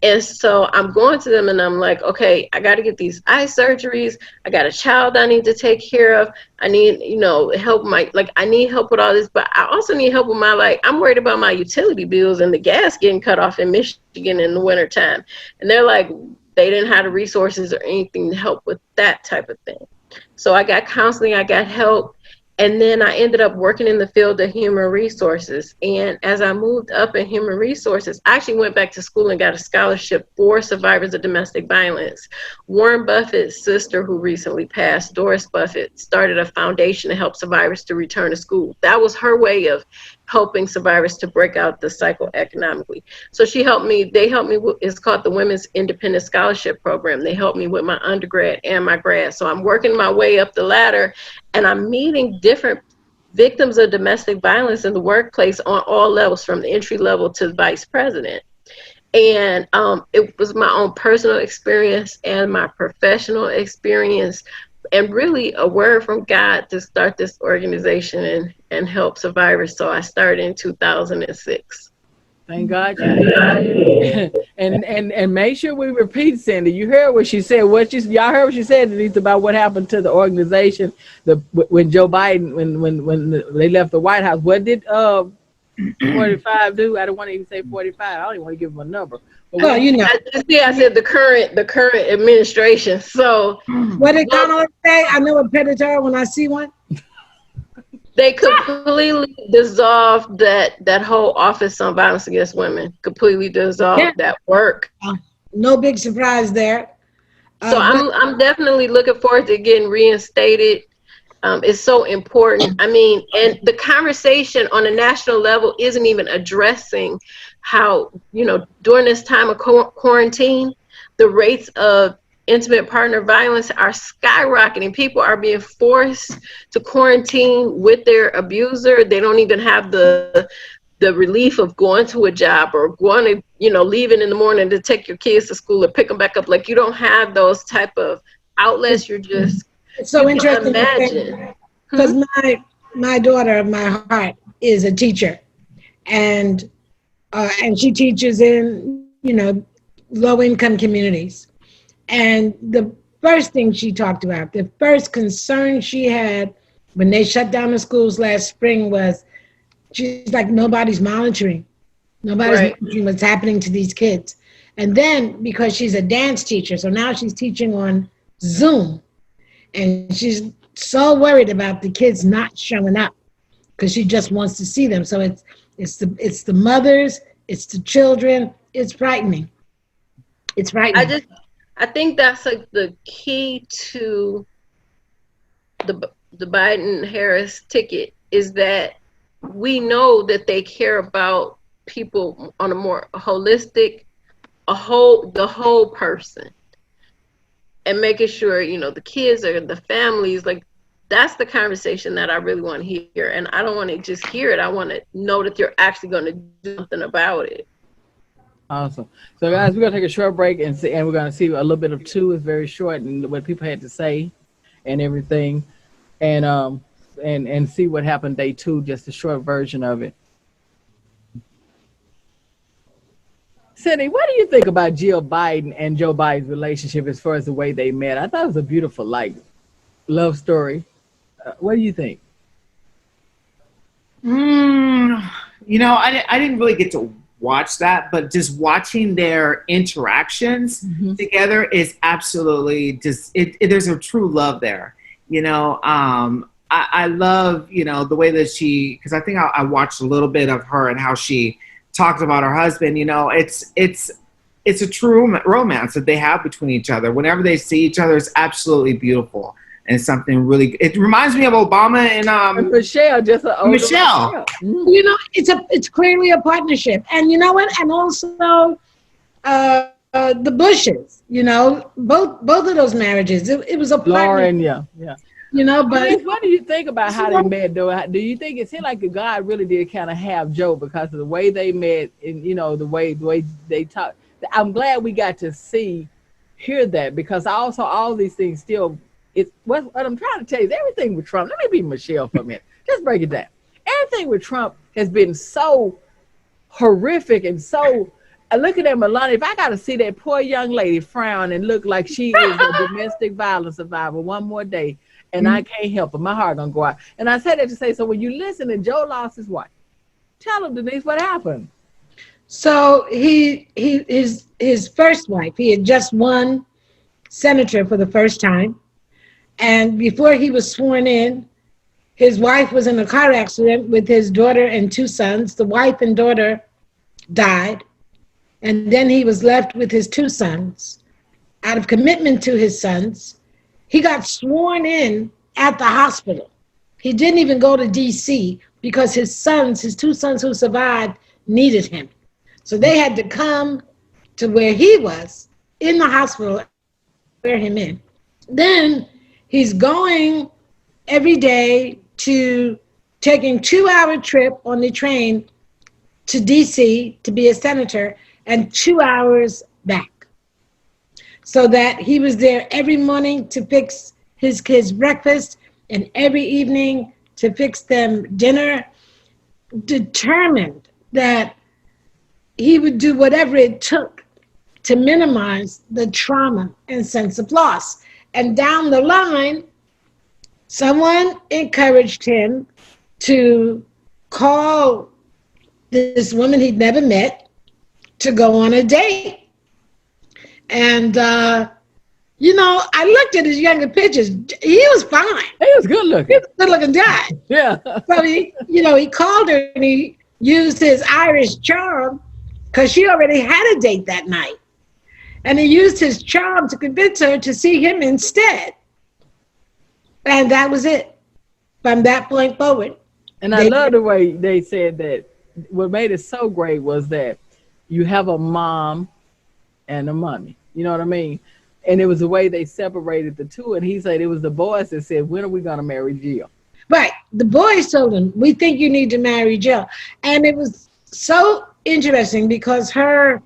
Speaker 5: And so I'm going to them and I'm like, okay, I got to get these eye surgeries. I got a child I need to take care of. I need, you know, help I need help with all this, but I also need help with my, I'm worried about my utility bills and the gas getting cut off in Michigan in the wintertime. And they're like, they didn't have the resources or anything to help with that type of thing. So I got counseling, I got help. And then I ended up working in the field of human resources. And as I moved up in human resources, I actually went back to school and got a scholarship for survivors of domestic violence. Warren Buffett's sister, who recently passed, Doris Buffett, started a foundation to help survivors to return to school. That was her way of helping survivors to break out the cycle economically. So they helped me with, it's called the Women's Independent Scholarship Program. They helped me with my undergrad and my grad. So I'm working my way up the ladder, and I'm meeting different victims of domestic violence in the workplace on all levels, from the entry level to vice president. And it was my own personal experience and my professional experience, and really a word from God to start this organization and help survivors. So I started in 2006.
Speaker 3: Thank God you did. and make sure we repeat, Cindy. You heard what she said. Y'all heard what she said, Denise, about what happened to the organization when Joe Biden, when they left the White House. What did 45 do? I don't want to even say 45. I don't even want to give them a number.
Speaker 6: Well, you know.
Speaker 5: I said the current administration. So
Speaker 6: what did Donald say? I know a predator when I see one.
Speaker 5: They completely dissolved that whole Office on Violence Against Women. Completely dissolved that work.
Speaker 6: No big surprise there.
Speaker 5: So I'm definitely looking forward to getting reinstated. It's so important. I mean, and the conversation on a national level isn't even addressing how, during this time of quarantine, the rates of intimate partner violence are skyrocketing. People are being forced to quarantine with their abuser. They don't even have the relief of going to a job or going to, leaving in the morning to take your kids to school or pick them back up. Like, you don't have those type of outlets. You're just,
Speaker 6: it's so interesting.
Speaker 5: Imagine.
Speaker 6: Because my daughter of my heart is a teacher, and she teaches in, low-income communities. And the first thing she talked about, the first concern she had when they shut down the schools last spring was, she's like, nobody's monitoring. Nobody's monitoring what's happening to these kids. And then, because she's a dance teacher, so now she's teaching on Zoom. And she's so worried about the kids not showing up because she just wants to see them. So it's the mothers, it's the children. It's frightening. It's frightening.
Speaker 5: I think that's like the key to the Biden-Harris ticket, is that we know that they care about people on a more holistic, the whole person, and making sure, the kids or the families, like, that's the conversation that I really want to hear. And I don't want to just hear it. I want to know that you're actually going to do something about it.
Speaker 3: Awesome. So, guys, we're going to take a short break and we're going to see a little bit of two. It's very short, and what people had to say and everything, and see what happened day two, just a short version of it. Cindy, what do you think about Jill Biden and Joe Biden's relationship as far as the way they met? I thought it was a beautiful, love story. What do you think?
Speaker 4: I didn't really get to watch that, but just watching their interactions together is absolutely there's a true love there. I love, the way that because I think I watched a little bit of her and how she talked about her husband. It's a true romance that they have between each other. Whenever they see each other, it's absolutely beautiful. And something really, it reminds me of Obama and
Speaker 3: Michelle,
Speaker 4: Michelle.
Speaker 6: It's clearly a partnership. And you know what? And also the Bushes, both of those marriages, it was a partnership.
Speaker 3: Lauren, yeah.
Speaker 6: But
Speaker 3: what do you think about how they met, though? Do you think it seemed like God really did kind of have Joe because of the way they met and, the way they talked? I'm glad we got to hear that, because also all these things still, what I'm trying to tell you is everything with Trump. Let me be Michelle for a minute. Just break it down. Everything with Trump has been so horrific and so. Looking at Melania, if I got to see that poor young lady frown and look like she is a domestic violence survivor one more day, and I can't help it, my heart gonna go out. And I said that to say, so when you listen and Joe lost his wife, tell him, Denise, what happened?
Speaker 6: So his first wife, he had just won senator for the first time. And before he was sworn in, his wife was in a car accident with his daughter and two sons. The wife and daughter died. And then he was left with his two sons. Out of commitment to his sons, he got sworn in at the hospital. He didn't even go to DC because his two sons who survived, needed him. So they had to come to where he was in the hospital, wear him in. Then he's going every day to taking 2-hour trip on the train to DC to be a senator and 2 hours back. So that he was there every morning to fix his kids' breakfast and every evening to fix them dinner, determined that he would do whatever it took to minimize the trauma and sense of loss. And down the line, someone encouraged him to call this woman he'd never met to go on a date. And, you know, I looked at his younger pictures. He was fine.
Speaker 3: He was good looking.
Speaker 6: He was a good looking guy.
Speaker 3: Yeah.
Speaker 6: So he called her and he used his Irish charm because she already had a date that night. And he used his charm to convince her to see him instead. And that was it. From that point forward.
Speaker 3: And I love the way they said that what made it so great was that you have a mom and a mommy. You know what I mean? And it was the way they separated the two. And he said it was the boys that said, when are we going to marry Jill?
Speaker 6: Right. The boys told him, we think you need to marry Jill. And it was so interesting because her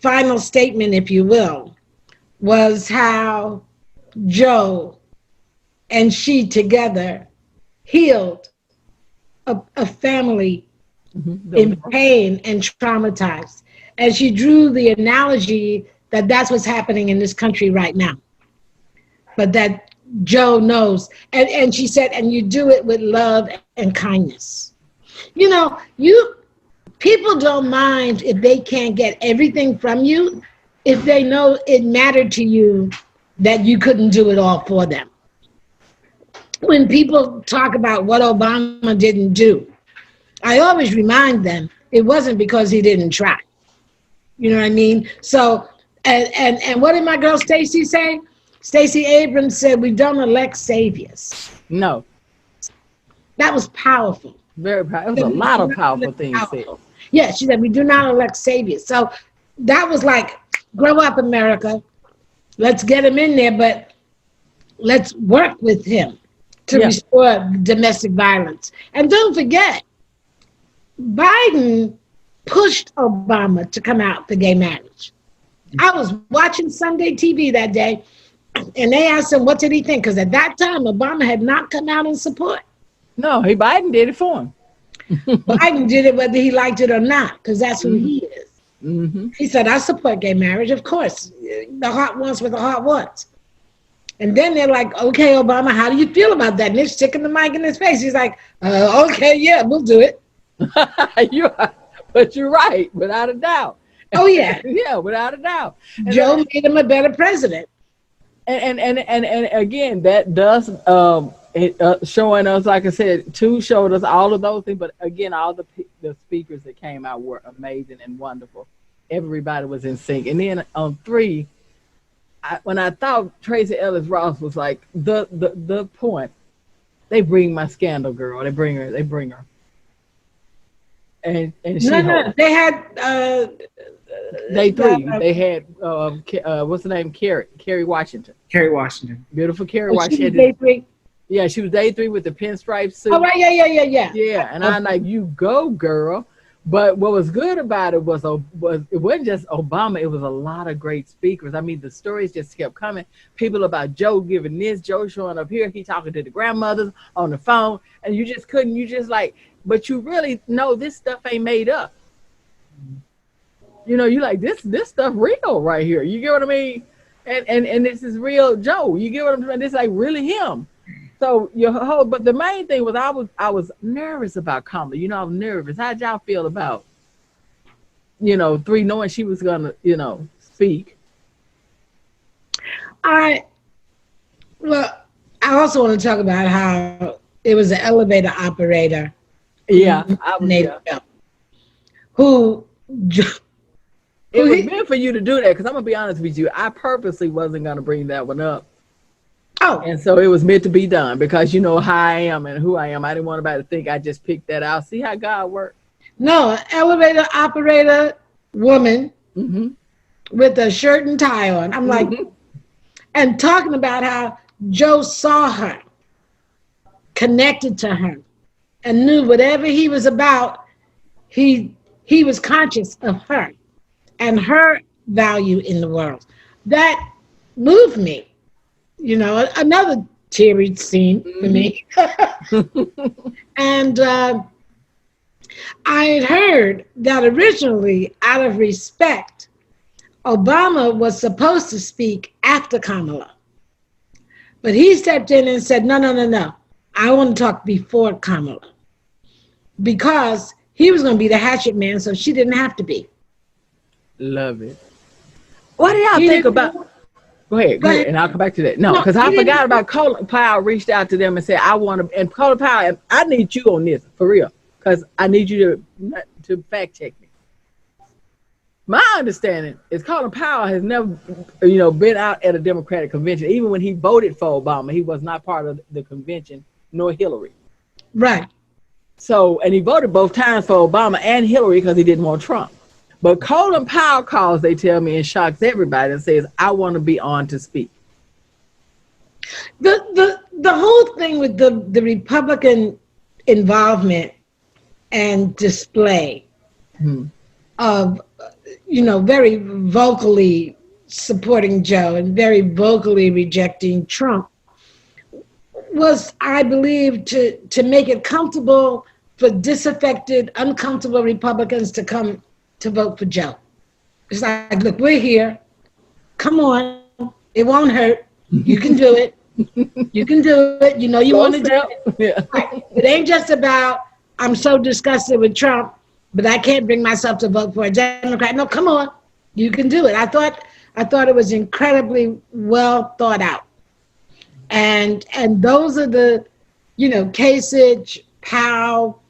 Speaker 6: final statement, if you will, was how Joe and she together healed a family in pain and traumatized. And she drew the analogy that that's what's happening in this country right now. But that Joe knows. And she said, and you do it with love and kindness. You know, people don't mind if they can't get everything from you, if they know it mattered to you that you couldn't do it all for them. When people talk about what Obama didn't do, I always remind them it wasn't because he didn't try. You know what I mean? So, and what did my girl Stacey say? Stacey Abrams said, we don't elect saviors.
Speaker 3: No.
Speaker 6: That was powerful.
Speaker 3: Very powerful. It was a lot of powerful things said.
Speaker 6: Yeah, she said, we do not elect saviors. So that was like, grow up, America. Let's get him in there, but let's work with him to restore domestic violence. And don't forget, Biden pushed Obama to come out for gay marriage. I was watching Sunday TV that day, and they asked him, what did he think? Because at that time, Obama had not come out in support.
Speaker 3: No, Biden did it for him.
Speaker 6: Biden did it whether he liked it or not, because that's who he is. Mm-hmm. He said, I support gay marriage, of course. The hot ones with the hot ones. And then they're like, okay, Obama, how do you feel about that? And they're sticking the mic in his face. He's like, okay, yeah, we'll do it.
Speaker 3: But you're right, without a doubt.
Speaker 6: Oh, yeah.
Speaker 3: Yeah, without a doubt. And
Speaker 6: Joe made him a better president.
Speaker 3: And again, that does showing us, like I said, two showed us all of those things. But again, all the speakers that came out were amazing and wonderful. Everybody was in sync. And then on 3, when I thought Tracy Ellis Ross was like the point, they bring my scandal girl. They bring her. And she
Speaker 6: no, they had
Speaker 3: day 3. They had what's the name? Kerry Washington.
Speaker 4: Kerry Washington.
Speaker 3: Beautiful Kerry Washington.
Speaker 6: Day 3.
Speaker 3: Yeah, she was day 3 with the pinstripe suit.
Speaker 6: Oh right, yeah.
Speaker 3: Yeah, and I'm like, you go, girl. But what was good about it was it wasn't just Obama. It was a lot of great speakers. I mean, the stories just kept coming. People about Joe giving this, Joe showing up here, he talking to the grandmothers on the phone, and you just like, but you really know this stuff ain't made up. You know, you like this stuff real right here. You get what I mean? And this is real Joe. You get what I'm saying? This is like really him. So but the main thing was I was nervous about Kamala. You know, I was nervous. How'd y'all feel about, 3 knowing she was gonna, speak? I
Speaker 6: also want to talk about how it was an elevator operator.
Speaker 3: Yeah,
Speaker 6: who
Speaker 3: it was meant for you to do that, because I'm gonna be honest with you, I purposely wasn't gonna bring that one up.
Speaker 6: Oh,
Speaker 3: And so it was meant to be done because you know how I am and who I am. I didn't want anybody to think I just picked that out. See how God works.
Speaker 6: no, an elevator operator woman
Speaker 3: Mm-hmm.
Speaker 6: with a shirt and tie on. I'm like, and talking about how Joe saw her, connected to her, and knew whatever he was about, he was conscious of her and her value in the world. That moved me. You know, another teary scene for me. And I had heard that originally, out of respect, Obama was supposed to speak after Kamala. But he stepped in and said, no. I want to talk before Kamala. Because he was going to be the hatchet man, so she didn't have to be.
Speaker 3: Love it. What do y'all think about? Go ahead, and I'll come back to that. No, because I forgot about Kalun. Powell reached out to them and said, I want to, and Kalun Powell, I need you on this, for real, because I need you to fact check me. My understanding is Kalun Powell has never, been out at a Democratic convention. Even when he voted for Obama, he was not part of the convention, nor Hillary.
Speaker 6: Right.
Speaker 3: So, and he voted both times for Obama and Hillary because he didn't want Trump. But Kalun Powell calls, they tell me, and shocks everybody and says, I want to be on to speak.
Speaker 6: The whole thing with the Republican involvement and display of, very vocally supporting Joe and very vocally rejecting Trump was, I believe, to make it comfortable for disaffected, uncomfortable Republicans to come to vote for Joe. It's like, look, we're here. Come on. It won't hurt. You can do it. You can do it. You know you want to do it.
Speaker 3: Yeah.
Speaker 6: Right. It ain't just about, I'm so disgusted with Trump, but I can't bring myself to vote for a Democrat. No, come on. You can do it. I thought it was incredibly well thought out. And those are the, Kasich, Powell,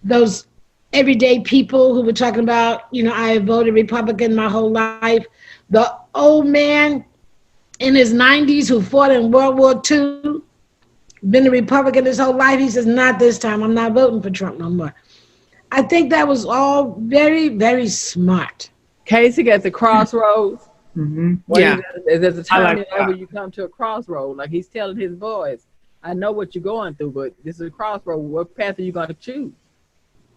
Speaker 6: those everyday people who were talking about, I have voted Republican my whole life. The old man in his 90s who fought in World War II, been a Republican his whole life, he says, not this time, I'm not voting for Trump no more. I think that was all very, very smart.
Speaker 3: Kasich at the crossroads.
Speaker 4: Mm-hmm.
Speaker 3: Yeah. There's a time
Speaker 4: like
Speaker 3: where you come to a crossroad, like he's telling his boys, I know what you're going through, but this is a crossroad. What path are you going to choose?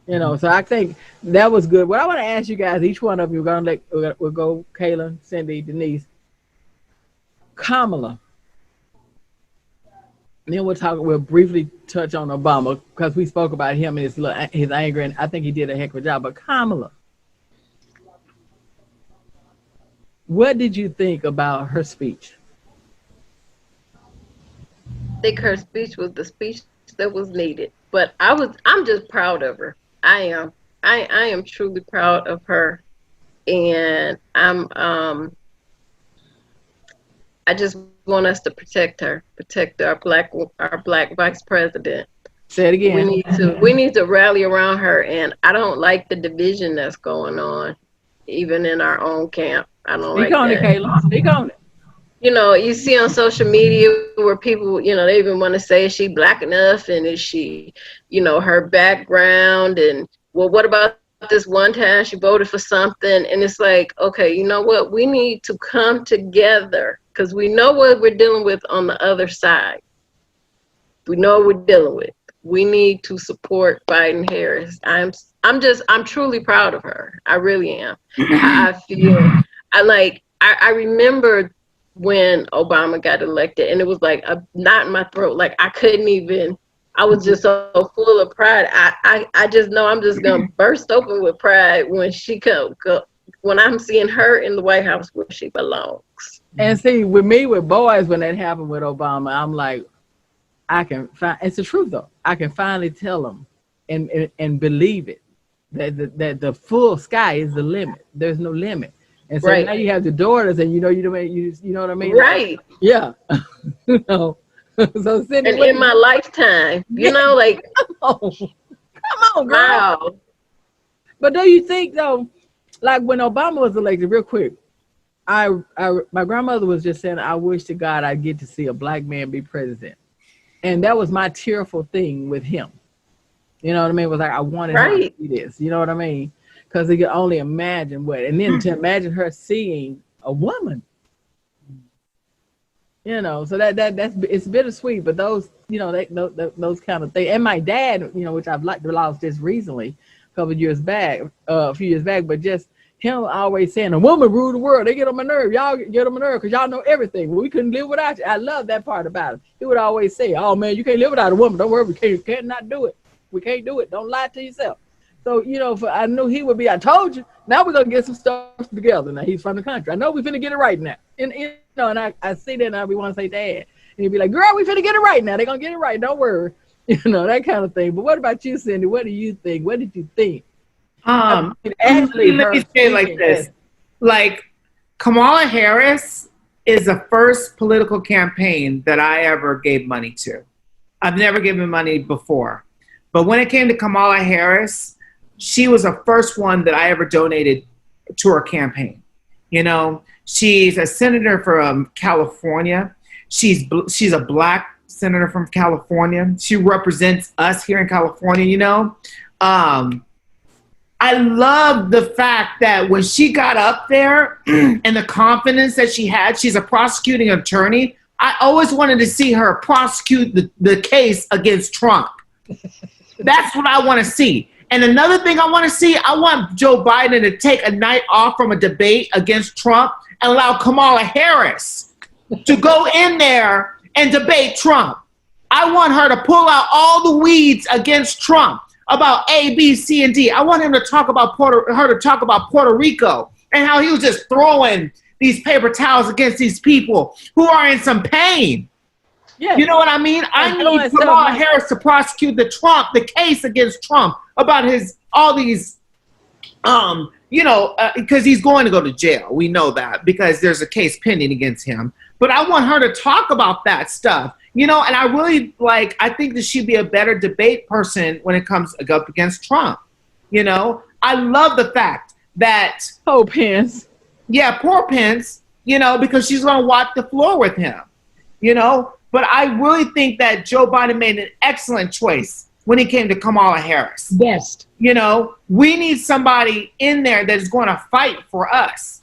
Speaker 3: So I think that was good. What I want to ask you guys, each one of you, we'll go Kalun, Cindy, Denise, Kamala. And then we'll briefly touch on Obama because we spoke about him and his anger, and I think he did a heck of a job. But Kamala, what did you think about her speech?
Speaker 5: I think her speech was the speech that was needed. But I'm just proud of her. I am. I am truly proud of her. And I just want us to protect her, protect our black vice president.
Speaker 3: Say it again.
Speaker 5: We need to rally around her, and I don't like the division that's going on, even in our own camp. I don't like that.
Speaker 3: Speak on it, Kalun. Speak on it.
Speaker 5: You see on social media where people, they even want to say, is she black enough? And is she, her background? And, well, what about this one time she voted for something? And it's like, okay, you know what? We need to come together because we know what we're dealing with on the other side. We know what we're dealing with. We need to support Biden Harris. I'm truly proud of her. I really am. I remember when Obama got elected, and it was like a knot in my throat. Like I was just so full of pride. I just know I'm just gonna burst open with pride when when I'm seeing her in the White House where she belongs.
Speaker 3: And see, with boys, when that happened with Obama, I'm like, it's the truth though. I can finally tell them and believe it that the full sky is the limit. There's no limit. And so now you have the daughters, and you know what I mean?
Speaker 5: Right.
Speaker 3: Yeah. So Cindy,
Speaker 5: and in my lifetime, like
Speaker 3: come on, girl.
Speaker 5: Wow.
Speaker 3: But do you think though, like when Obama was elected, real quick, my grandmother was just saying, I wish to God I'd get to see a black man be president. And that was my tearful thing with him. You know what I mean? It was like, I wanted her to see this. You know what I mean? Because they could only imagine what. And then to imagine her seeing a woman. You know, so that's it's bittersweet, but those, you know, those kind of things. And my dad, you know, which I've lost just recently, a few years back, but just him always saying, a woman rule the world. They get on my nerve. Y'all get on my nerve because y'all know everything. Well, we couldn't live without you. I love that part about him. He would always say, oh man, you can't live without a woman. Don't worry, we can't not do it. We can't do it. Don't lie to yourself. So, you know, I knew he would be, I told you, now we're going to get some stuff together. Now he's from the country. I know we're finna get it right now. And you know, and I see that now we want to say Dad. And he'd be like, girl, we finna get it right now. They're going to get it right. Don't worry. You know, that kind of thing. But what about you, Cindy? What do you think? What did you think?
Speaker 4: Actually, let me say it like this. Like, Kamala Harris is the first political campaign that I ever gave money to. I've never given money before. But when it came to Kamala Harris, she was the first one that I ever donated to her campaign. You know, she's a senator from California. She's a black senator from California. She represents us here in California, you know. I love the fact that when she got up there and the confidence that she had, she's a prosecuting attorney. I always wanted to see her prosecute the case against Trump. That's what I want to see. And another thing I want to see, I want Joe Biden to take a night off from a debate against Trump and allow Kamala Harris to go in there and debate Trump. I want her to pull out all the weeds against Trump about A, B, C, and D. I want him to talk about Puerto Rico and how he was just throwing these paper towels against these people who are in some pain. Yeah. You know what I mean? I need Kamala Harris to prosecute the case against Trump about all these, you know, because he's going to go to jail. We know that because there's a case pending against him. But I want her to talk about that stuff. You know, and I really I think that she'd be a better debate person when it comes up against Trump. You know, I love the fact that.
Speaker 3: Oh, Pence.
Speaker 4: Yeah, poor Pence, you know, because she's going to wipe the floor with him, you know. But I really think that Joe Biden made an excellent choice when he came to Kamala Harris.
Speaker 6: Best.
Speaker 4: You know, we need somebody in there that is going to fight for us.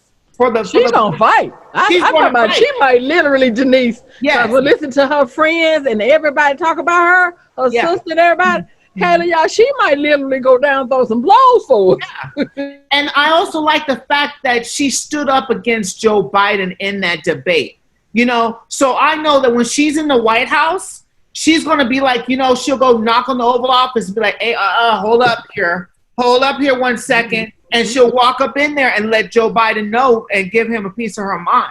Speaker 3: She's going to fight. I'm talking about she might literally, Denise, listen to her friends and everybody talk about her sister and everybody. Kayla, y'all, she might literally go down and throw some blows for us.
Speaker 4: Yeah. And I also like the fact that she stood up against Joe Biden in that debate. You know, so I know that when she's in the White House, she's going to be like, you know, she'll go knock on the Oval Office and be like, hey, hold up here 1 second. And she'll walk up in there and let Joe Biden know and give him a piece of her mind.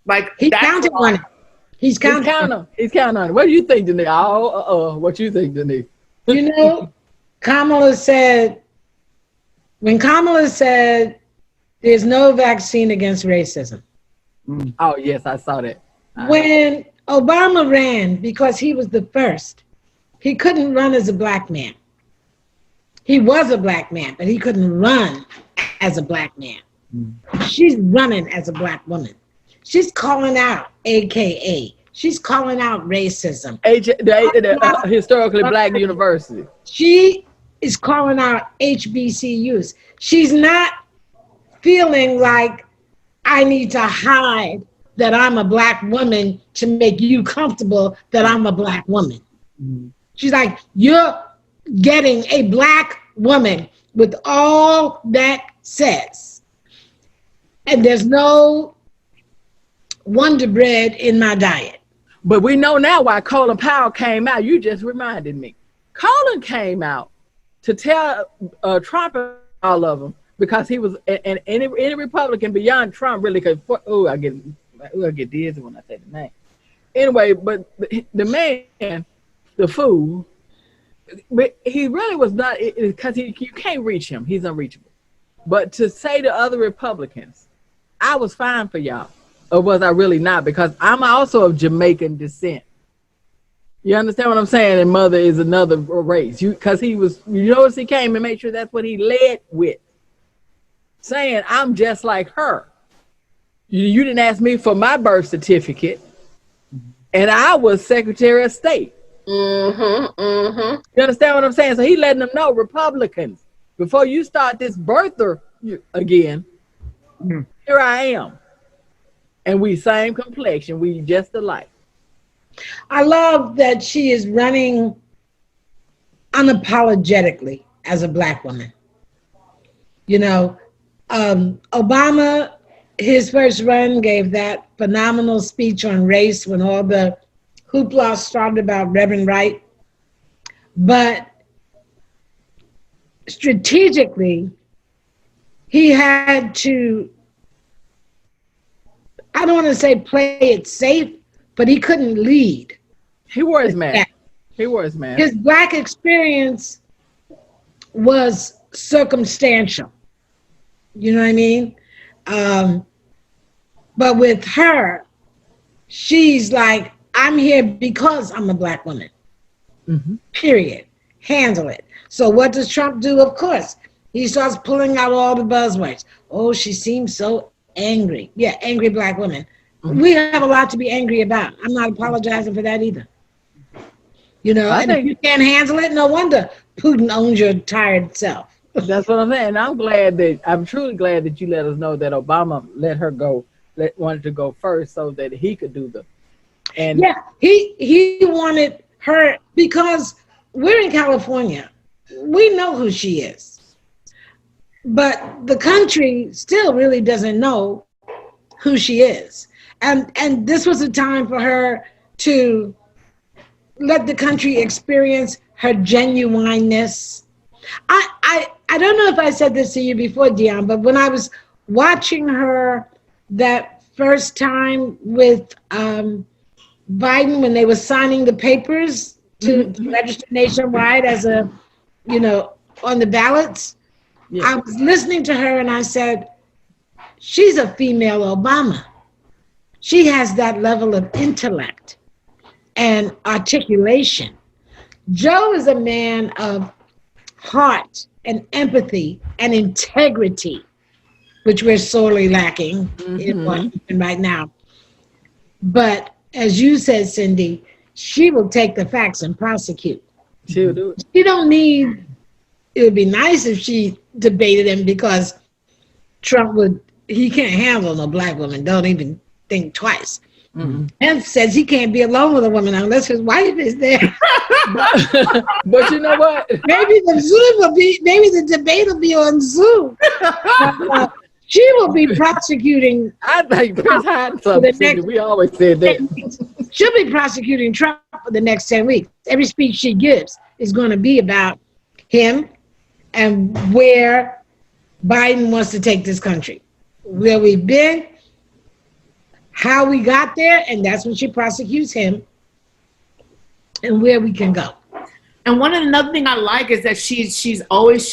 Speaker 4: Like
Speaker 6: he's counting on it. He's counting on
Speaker 3: it. What do you think, Denise? What you think, Denise?
Speaker 6: You know, when Kamala said, there's no vaccine against racism.
Speaker 3: Oh, yes, I saw that.
Speaker 6: When Obama ran, because he was the first, he couldn't run as a black man. He was a black man, but he couldn't run as a black man. She's running as a black woman. She's calling out AKA. She's calling out racism.
Speaker 3: The historically black university.
Speaker 6: She is calling out HBCUs. She's not feeling like I need to hide that I'm a black woman to make you comfortable that I'm a black woman. She's like, you're getting a black woman with all that says. And there's no Wonder Bread in my diet.
Speaker 3: But we know now why Colin Powell came out. You just reminded me. Colin came out to tell Trump all of them because he was, and any Republican beyond Trump really could, I get dizzy when I say the name. Anyway, but the man, the fool, but he really was not, because you can't reach him. He's unreachable. But to say to other Republicans, I was fine for y'all, or was I really not? Because I'm also of Jamaican descent. You understand what I'm saying? And mother is another race. Because he was, you notice he came and made sure that's what he led with. Saying, I'm just like her. You didn't ask me for my birth certificate, and I was Secretary of State. You understand what I'm saying? So he letting them know, Republicans, before you start this birther again, here I am. And we same complexion, we just alike.
Speaker 6: I love that she is running unapologetically as a Black woman. You know, Obama, his first run, gave that phenomenal speech on race when all the hoopla started about Reverend Wright. But strategically, he had to, I don't want to say play it safe, but he couldn't lead.
Speaker 3: He wore his mask. He wore his mask.
Speaker 6: His Black experience was circumstantial. You know what I mean? But with her, she's like, I'm here because I'm a Black woman. Period. Handle it. So what does Trump do? Of course, he starts pulling out all the buzzwords. Oh, she seems so angry. Yeah, angry Black woman. We have a lot to be angry about. I'm not apologizing for that either. You know, and if you can't handle it, no wonder Putin owns your tired self.
Speaker 3: That's what I'm saying. I'm truly glad that you let us know that Obama let her go, wanted to go first so that he could do and
Speaker 6: yeah, he wanted her because we're in California. We know who she is. But the country still really doesn't know who she is. And this was a time for her to let the country experience her genuineness. I don't know if I said this to you before, Dion, but when I was watching her that first time with Biden, when they were signing the papers to register nationwide as a, you know, on the ballots, I was listening to her and I said, she's a female Obama. She has that level of intellect and articulation. Joe is a man of heart and empathy and integrity, which we're sorely lacking in Washington right now. But as you said, Cindy, she will take the facts and prosecute.
Speaker 3: She'll do it.
Speaker 6: She don't need, it would be nice if she debated him because Trump he can't handle no Black woman. Don't even think twice. And says he can't be alone with a woman unless his wife is there.
Speaker 3: But you know what?
Speaker 6: Maybe the debate will be on Zoom. She will be prosecuting.
Speaker 3: I think Prince had something. We always said that.
Speaker 6: She'll be prosecuting Trump for the next 10 weeks. Every speech she gives is going to be about him and where Biden wants to take this country, where we've been, how we got there, and that's when she prosecutes him and where we can go.
Speaker 4: And another thing I like is that she's always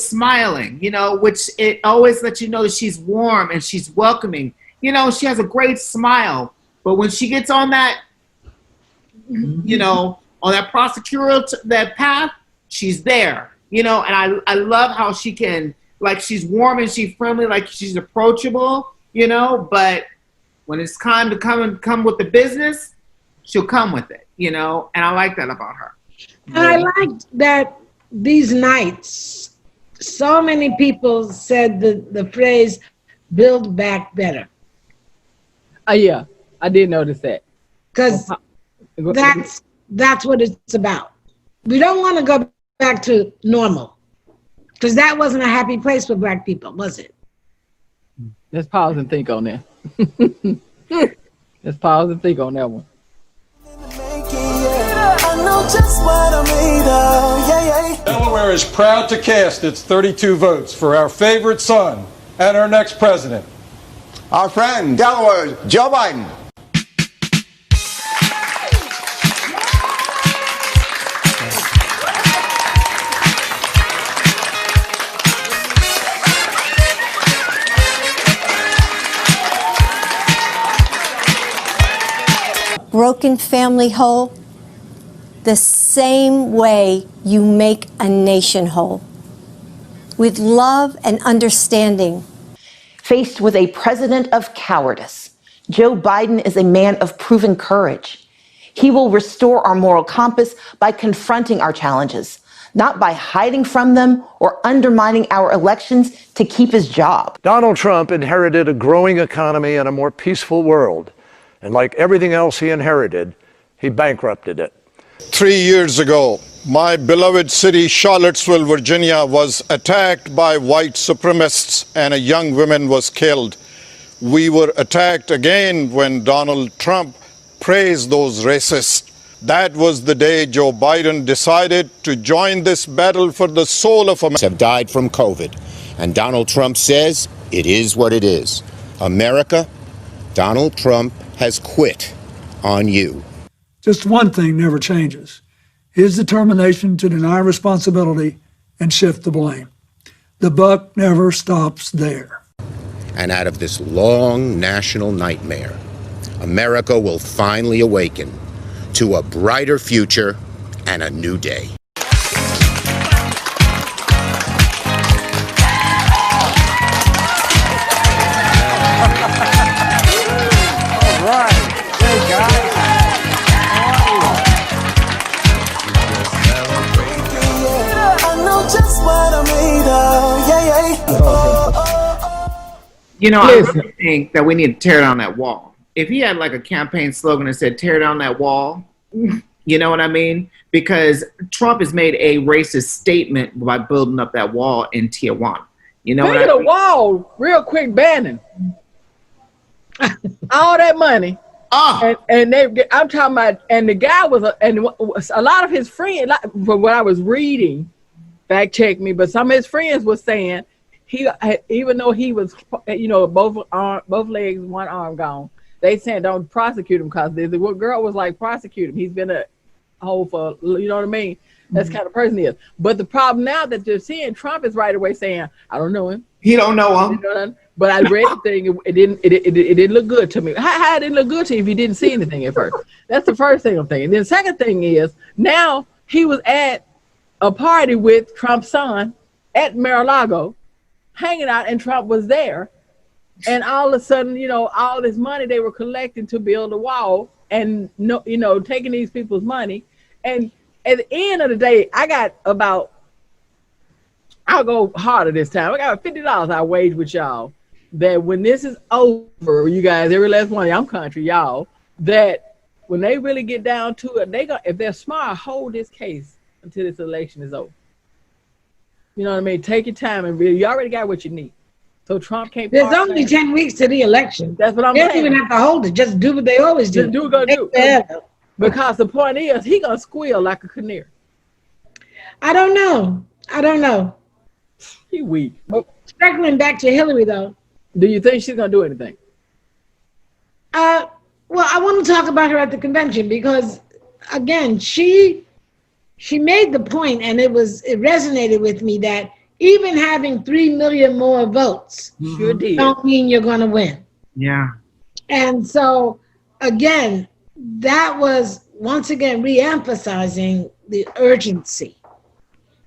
Speaker 4: smiling, you know, which it always lets you know that she's warm and she's welcoming. You know, she has a great smile, but when she gets on that, you know, on that prosecutorial that path, she's there, you know. And I love how she can, like, she's warm and she's friendly, like she's approachable, you know. But when it's time to come with the business, she'll come with it, you know. And I like that about her.
Speaker 6: And I liked that these nights, so many people said the phrase, build back better.
Speaker 3: Yeah, I did notice that.
Speaker 6: Because that's what it's about. We don't want to go back to normal. Because that wasn't a happy place for Black people, was it?
Speaker 3: Let's pause and think on that. Let's pause and think on that one.
Speaker 2: I know just what I'm made of.
Speaker 11: Delaware is proud to cast its 32 votes for our favorite son and our next president.
Speaker 13: Our friend, Delaware, Joe Biden.
Speaker 14: Broken family whole, the same way you make a nation whole. With love and understanding.
Speaker 15: Faced with a president of cowardice, Joe Biden is a man of proven courage. He will restore our moral compass by confronting our challenges, not by hiding from them or undermining our elections to keep his job.
Speaker 16: Donald Trump inherited a growing economy and a more peaceful world. And like everything else he inherited, he bankrupted it.
Speaker 17: 3 years ago, my beloved city, Charlottesville, Virginia, was attacked by white supremacists and a young woman was killed. We were attacked again when Donald Trump praised those racists. That was the day Joe Biden decided to join this battle for the soul of America.
Speaker 18: Have died from COVID, and Donald Trump says it is what it is. America, Donald Trump has quit on you.
Speaker 19: Just one thing never changes: his determination to deny responsibility and shift the blame. The buck never stops there.
Speaker 18: And out of this long national nightmare, America will finally awaken to a brighter future and a new day.
Speaker 4: You know, I really think that we need to tear down that wall. If he had like a campaign slogan that said tear down that wall, you know what I mean? Because Trump has made a racist statement by building up that wall in Tijuana. You know what I mean?
Speaker 3: Look at the wall, real quick, Bannon. All that money. And they, I'm talking about, and the guy was, a lot of his friends, from what I was reading, fact check me, but some of his friends were saying he, even though he was, you know, both legs, one arm gone, they saying don't prosecute him because the girl was like, prosecute him. He's been a hole for, you know what I mean? That's the kind of person he is. But the problem now that you're seeing, Trump is right away saying, I don't know him.
Speaker 4: He don't know him.
Speaker 3: But I read the thing, it didn't look good to me. How it didn't look good to you if you didn't see anything at first? That's the first thing I'm thinking. Then the second thing is, now he was at a party with Trump's son at Mar-a-Lago, hanging out, and Trump was there. And all of a sudden, you know, all this money they were collecting to build a wall and, you know, taking these people's money. And at the end of the day, I got about, I'll go harder this time. I got $50 I wage with y'all that when this is over, you guys, every last one of y'all, I'm country, y'all, that when they really get down to it, they go, if they're smart, hold this case until this election is over. You know what I mean? Take your time and really, you already got what you need. So Trump can't.
Speaker 6: There's only 10 weeks to the election.
Speaker 3: That's what I'm
Speaker 6: saying.
Speaker 3: saying.
Speaker 6: They don't even have to hold it. Just do what they always do.
Speaker 3: Just do what they do. Because the point is, he gonna squeal like a canary.
Speaker 6: I don't know.
Speaker 3: He weak.
Speaker 6: Circling back to Hillary, though.
Speaker 3: Do you think she's gonna do anything?
Speaker 6: Well, I want to talk about her at the convention because, again, she made the point, and it resonated with me that even having 3 million more votes don't mean you're going to win.
Speaker 4: Yeah.
Speaker 6: And so, again, that was once again re-emphasizing the urgency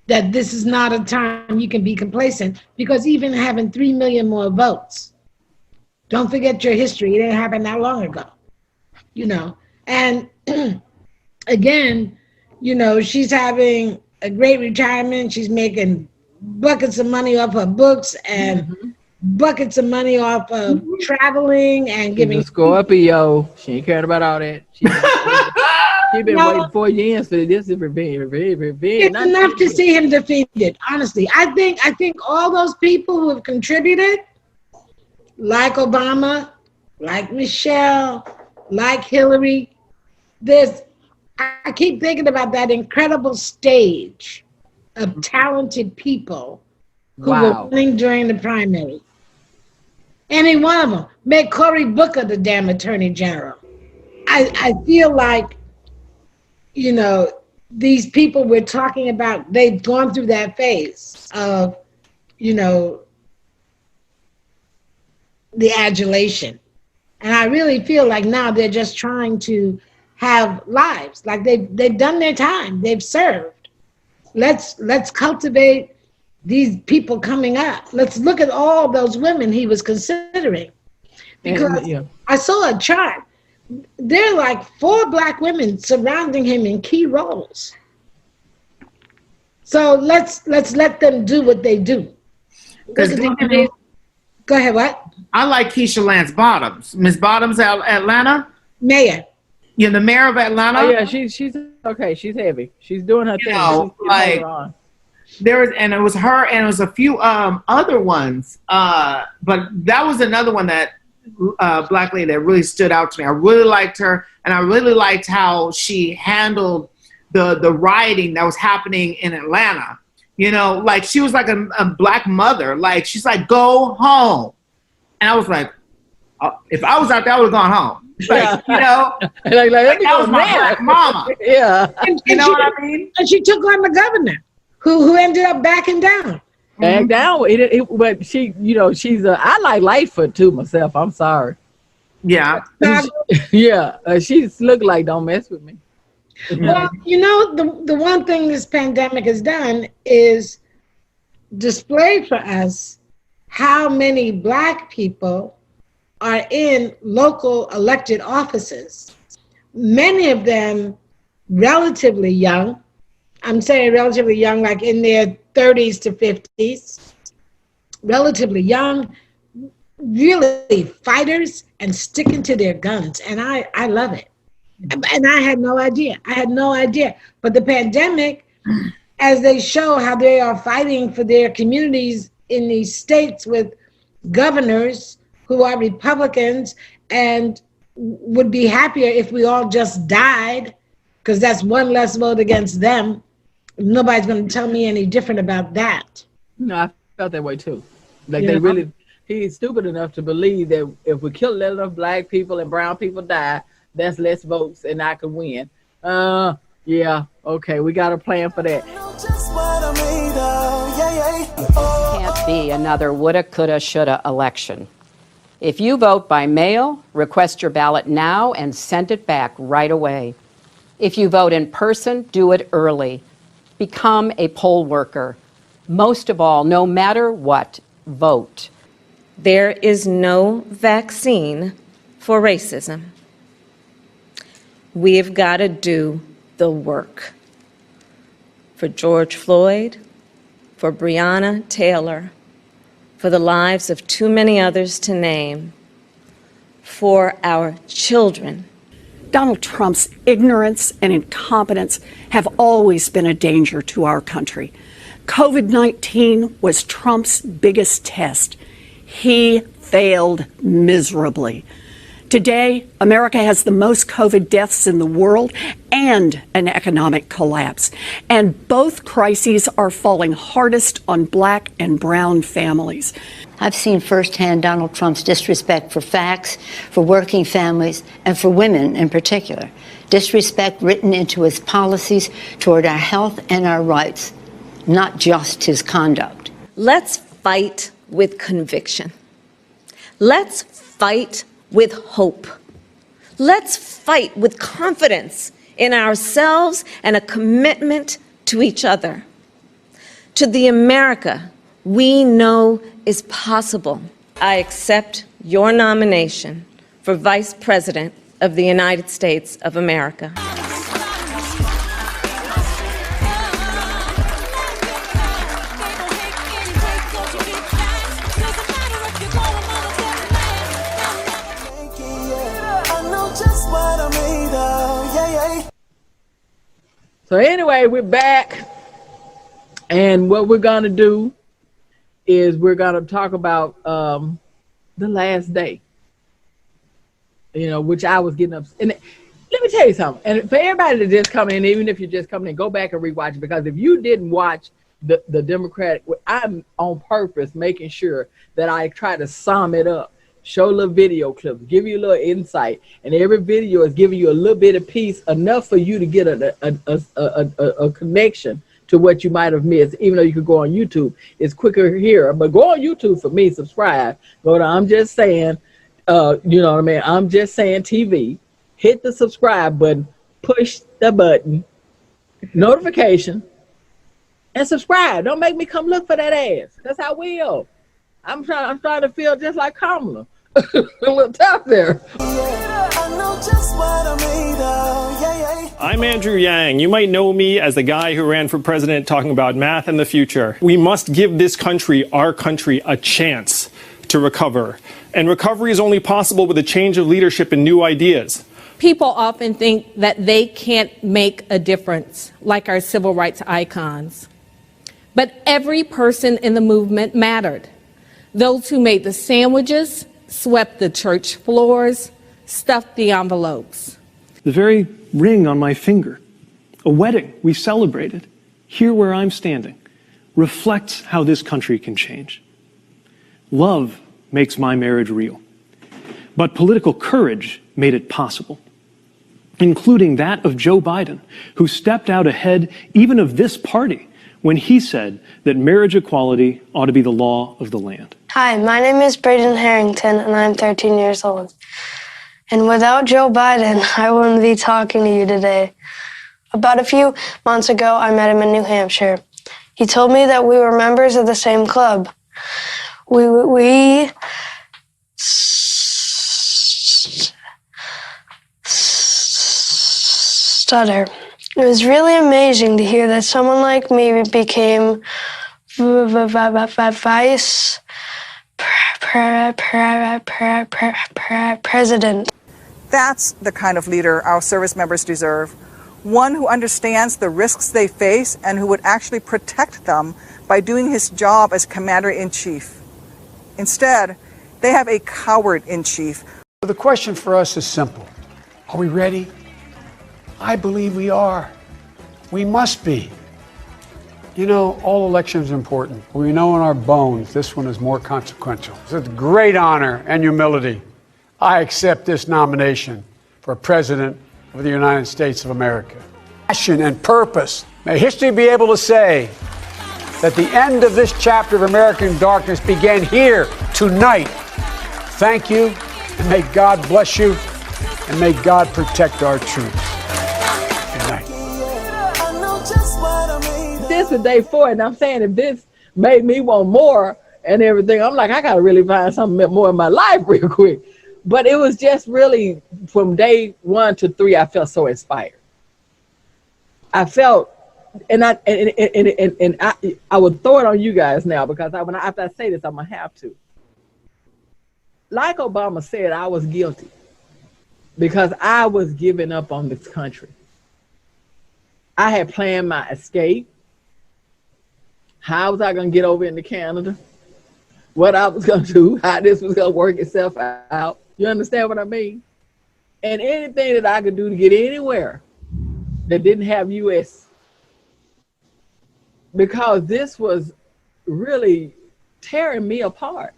Speaker 6: that this is not a time you can be complacent, because even having 3 million more votes, don't forget your history. It didn't happen that long ago, you know. And again, you know, she's having a great retirement. She's making buckets of money off her books and buckets of money off of traveling and giving.
Speaker 3: Scorpio. She ain't caring about all that. She's been waiting 4 years for this revenge.
Speaker 6: It's enough to see him defeated. Honestly, I think all those people who have contributed, like Obama, like Michelle, like Hillary, I keep thinking about that incredible stage of talented people who were winning during the primary. Any one of them. Make Cory Booker the damn attorney general. I feel like, you know, these people we're talking about, they've gone through that phase of, you know, the adulation. And I really feel like now they're just trying to have lives. Like they've done their time. They've served. Let's cultivate these people coming up. Let's look at all those women he was considering. Because I saw a chart. There are like 4 Black women surrounding him in key roles. So let's let them do what they do. Go ahead, what?
Speaker 4: I like Keisha Lance Bottoms. Miss Bottoms out Atlanta?
Speaker 6: Mayor.
Speaker 4: Yeah, the mayor of Atlanta.
Speaker 3: Oh yeah, she's okay. She's heavy. She's doing her thing.
Speaker 4: Like there was, and it was her, and it was a few other ones. But that was another one that Black lady that really stood out to me. I really liked her, and I really liked how she handled the rioting that was happening in Atlanta. You know, like she was like a Black mother. Like she's like, go home, and I was like, if I was out there, I would have gone home. Like, you know, like that was my Black mama.
Speaker 6: Yeah.
Speaker 4: You know what I mean?
Speaker 6: And she took on the governor, who ended up backing down.
Speaker 3: Back down. But she, you know, she's I like Lightfoot too myself. I'm sorry.
Speaker 4: Yeah.
Speaker 3: She's look like don't mess with me.
Speaker 6: Well, you know, the one thing this pandemic has done is display for us how many Black people are in local elected offices. Many of them relatively young. I'm saying relatively young, like in their 30s to 50s. Relatively young, really fighters and sticking to their guns. And I love it. And I had no idea. But the pandemic, as they show how they are fighting for their communities in these states with governors who are Republicans and would be happier if we all just died, because that's one less vote against them. Nobody's going to tell me any different about that.
Speaker 3: No, I felt that way too. Like they really, he's stupid enough to believe that if we kill enough Black people and brown people die, that's less votes and I could win. Yeah, okay, we got a plan for that.
Speaker 20: Can't be another woulda, coulda, shoulda election. If you vote by mail, request your ballot now and send it back right away. If you vote in person, do it early. Become a poll worker. Most of all, no matter what, vote.
Speaker 21: There is no vaccine for racism. We've got to do the work. For George Floyd, for Breonna Taylor, for the lives of too many others to name, for our children.
Speaker 22: Donald Trump's ignorance and incompetence have always been a danger to our country. COVID-19 was Trump's biggest test. He failed miserably. Today, America has the most COVID deaths in the world and an economic collapse. And both crises are falling hardest on Black and brown families.
Speaker 23: I've seen firsthand Donald Trump's disrespect for facts, for working families, and for women in particular. Disrespect written into his policies toward our health and our rights, not just his conduct.
Speaker 21: Let's fight with conviction. Let's fight with hope. Let's fight with confidence in ourselves and a commitment to each other. To the America we know is possible. I accept your nomination for Vice President of the United States of America.
Speaker 3: So anyway, we're back, and what we're gonna do is we're gonna talk about the last day. You know, which I was getting up. And let me tell you something. And for everybody that just coming in, even if you're just coming in, go back and rewatch it, because if you didn't watch the Democratic, I'm on purpose making sure that I try to sum it up. Show little video clips, give you a little insight, and every video is giving you a little bit of piece, enough for you to get a connection to what you might have missed. Even though you could go on YouTube, it's quicker here. But go on YouTube for me, subscribe. Go to I'm Just Saying, you know what I mean? I'm Just Saying TV. Hit the subscribe button, push the button, notification, and subscribe. Don't make me come look for that ass, because I will. I'm trying to feel just like Kamala. A little tough there.
Speaker 1: I'm Andrew Yang. You might know me as the guy who ran for president talking about math and the future. We must give this country, our country, a chance to recover. And recovery is only possible with a change of leadership and new ideas.
Speaker 7: People often think that they can't make a difference, like our civil rights icons. But every person in the movement mattered. Those who made the sandwiches, swept the church floors, stuffed the envelopes.
Speaker 1: The very ring on my finger, a wedding we celebrated, here where I'm standing, reflects how this country can change. Love makes my marriage real, but political courage made it possible, including that of Joe Biden, who stepped out ahead even of this party when he said that marriage equality ought to be the law of the land.
Speaker 8: Hi, my name is Braden Harrington, and I'm 13 years old. And without Joe Biden, I wouldn't be talking to you today. About a few months ago, I met him in New Hampshire. He told me that we were members of the same club. We stutter. It was really amazing to hear that someone like me became vice president.
Speaker 24: That's the kind of leader our service members deserve. One who understands the risks they face and who would actually protect them by doing his job as commander-in-chief. Instead, they have a coward-in-chief.
Speaker 9: The question for us is simple. Are we ready? I believe we are. We must be. You know, all elections are important. We know in our bones this one is more consequential. It's a great honor and humility. I accept this nomination for President of the United States of America. Passion and purpose. May history be able to say that the end of this chapter of American darkness began here tonight. Thank you, and may God bless you, and may God protect our troops. Good night.
Speaker 3: This is day 4, and I'm saying if this made me want more and everything, I'm like, I gotta really find something more in my life real quick. But it was just really from day 1 to 3, I felt so inspired. I felt, and I would throw it on you guys now, because after I say this, I'm gonna have to. Like Obama said, I was guilty because I was giving up on this country. I had planned my escape. How was I going to get over into Canada? What I was going to do, how this was going to work itself out. You understand what I mean? And anything that I could do to get anywhere that didn't have U.S. Because this was really tearing me apart.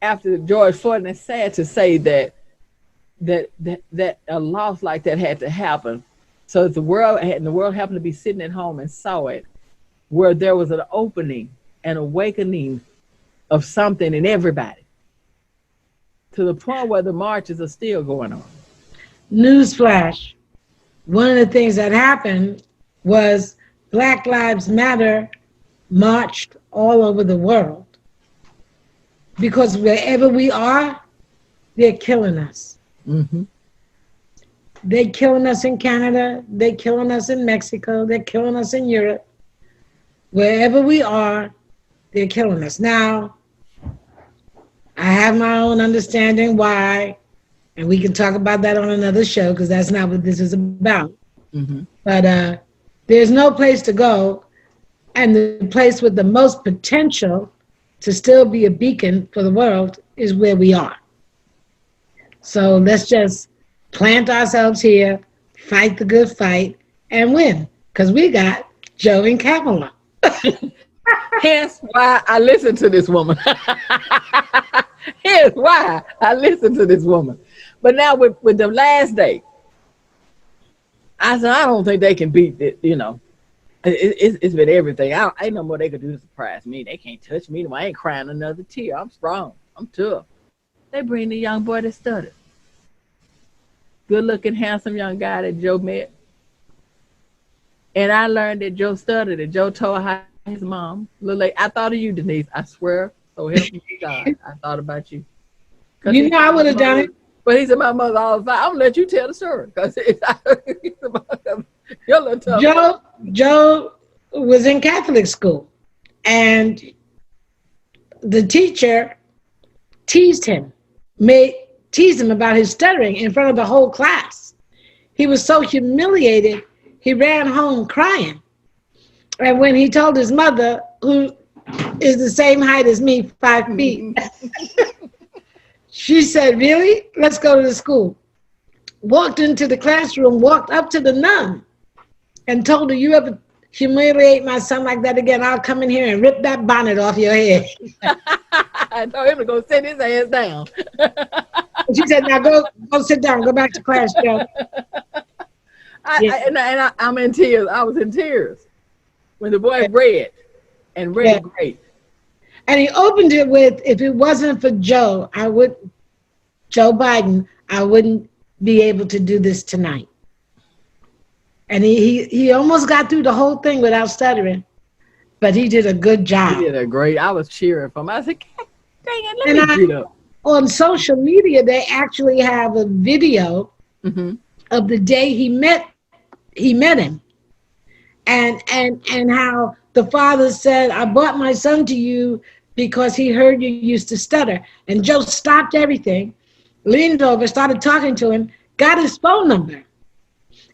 Speaker 3: After George Floyd, and it's sad to say that a loss like that had to happen. So the world happened to be sitting at home and saw it, where there was an opening, an awakening of something in everybody, to the point where the marches are still going on.
Speaker 6: Newsflash. One of the things that happened was Black Lives Matter marched all over the world. Because wherever we are, they're killing us.
Speaker 3: Mm-hmm.
Speaker 6: They're killing us in Canada. They're killing us in Mexico. They're killing us in Europe. Wherever we are, they're killing us. Now, I have my own understanding why, and we can talk about that on another show, because that's not what this is about.
Speaker 3: Mm-hmm.
Speaker 6: But there's no place to go, and the place with the most potential to still be a beacon for the world is where we are. So let's just plant ourselves here, fight the good fight, and win, because we got Joe and Kamala.
Speaker 3: Hence why I listen to this woman. Here's why I listen to this woman. But now with the last day, I said, I don't think they can beat it, you know. It's been everything. Ain't no more they could do to surprise me. They can't touch me. I ain't crying another tear. I'm strong. I'm tough. They bring the young boy that stuttered. Good looking, handsome young guy that Joe met. And I learned that Joe stuttered, and Joe told his mom, little lady, I thought of you, Denise. I swear, so help me God. I thought about you.
Speaker 6: You know I would have done it.
Speaker 3: But he said, my mother all the time, I'm going to let you tell the story. Because you're a little tough.
Speaker 6: Joe was in Catholic school, and the teacher teased him about his stuttering in front of the whole class. He was so humiliated, he ran home crying. And when he told his mother, who is the same height as me, 5 feet, she said, really? Let's go to the school. Walked into the classroom, walked up to the nun and told her, you ever humiliate my son like that again, I'll come in here and rip that bonnet off your head.
Speaker 3: I told him to go sit his ass down.
Speaker 6: She said, now go sit down, go back to class, Joe.
Speaker 3: I'm in tears. I was in tears when the boy read great.
Speaker 6: And he opened it with, if it wasn't for Joe Biden, I wouldn't be able to do this tonight. And he almost got through the whole thing without stuttering, but he did a good job.
Speaker 3: He did a great, I was cheering for him. I said, dang it, let me get up.
Speaker 6: On social media, they actually have a video of the day he met him. And how the father said, I brought my son to you because he heard you used to stutter. And Joe stopped everything, leaned over, started talking to him, got his phone number.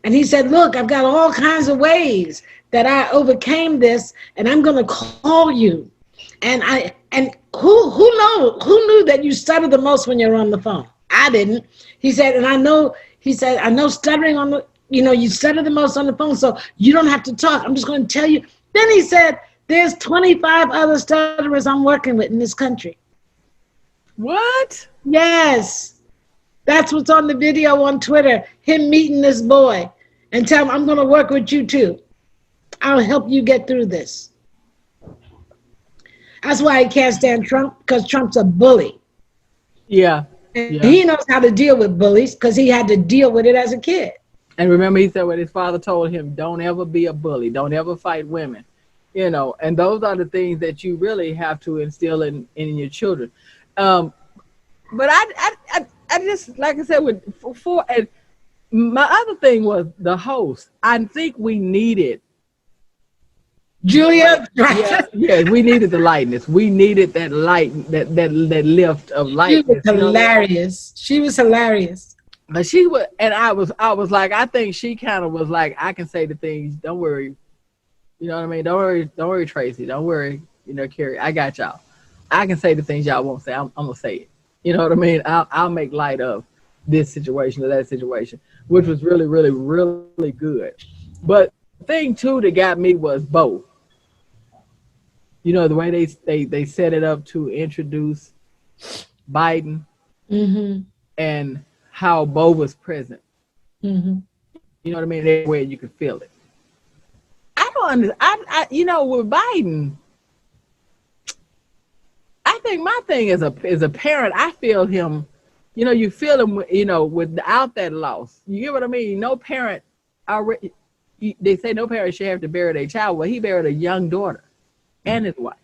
Speaker 6: And he said, look, I've got all kinds of ways that I overcame this, and I'm going to call you. And who knew that you stutter the most when you're on the phone? I didn't. He said, I know stuttering on the, you stutter the most on the phone, so you don't have to talk. I'm just going to tell you. Then he said, there's 25 other stutterers I'm working with in this country.
Speaker 3: What?
Speaker 6: Yes. That's what's on the video on Twitter, him meeting this boy and tell him, I'm going to work with you too. I'll help you get through this. That's why he can't stand Trump, because Trump's a bully.
Speaker 3: Yeah.
Speaker 6: And he knows how to deal with bullies because he had to deal with it as a kid.
Speaker 3: And remember, he said what his father told him, don't ever be a bully. Don't ever fight women. And those are the things that you really have to instill in your children. But I just, like I said, and my other thing was the host. I think we needed
Speaker 6: Julia.
Speaker 3: Yes, we needed the lightness. We needed that light, that lift of lightness.
Speaker 6: She was hilarious. She was hilarious.
Speaker 3: But she was, and I was like, I think she kind of was like, I can say the things. Don't worry, you know what I mean. Don't worry, Tracy. Don't worry, Carrie. I got y'all. I can say the things y'all won't say. I'm gonna say it. You know what I mean? I'll make light of this situation or that situation, which was really, really, really good. But the thing too that got me was both. The way they set it up to introduce Biden and how Bo was present. You know what I mean? Everywhere you could feel it. I don't understand. With Biden, I think my thing as a parent, I feel him. You feel him. Without that loss, you get what I mean. No parent already. They say no parent should have to bury their child. Well, he buried a young daughter and his wife.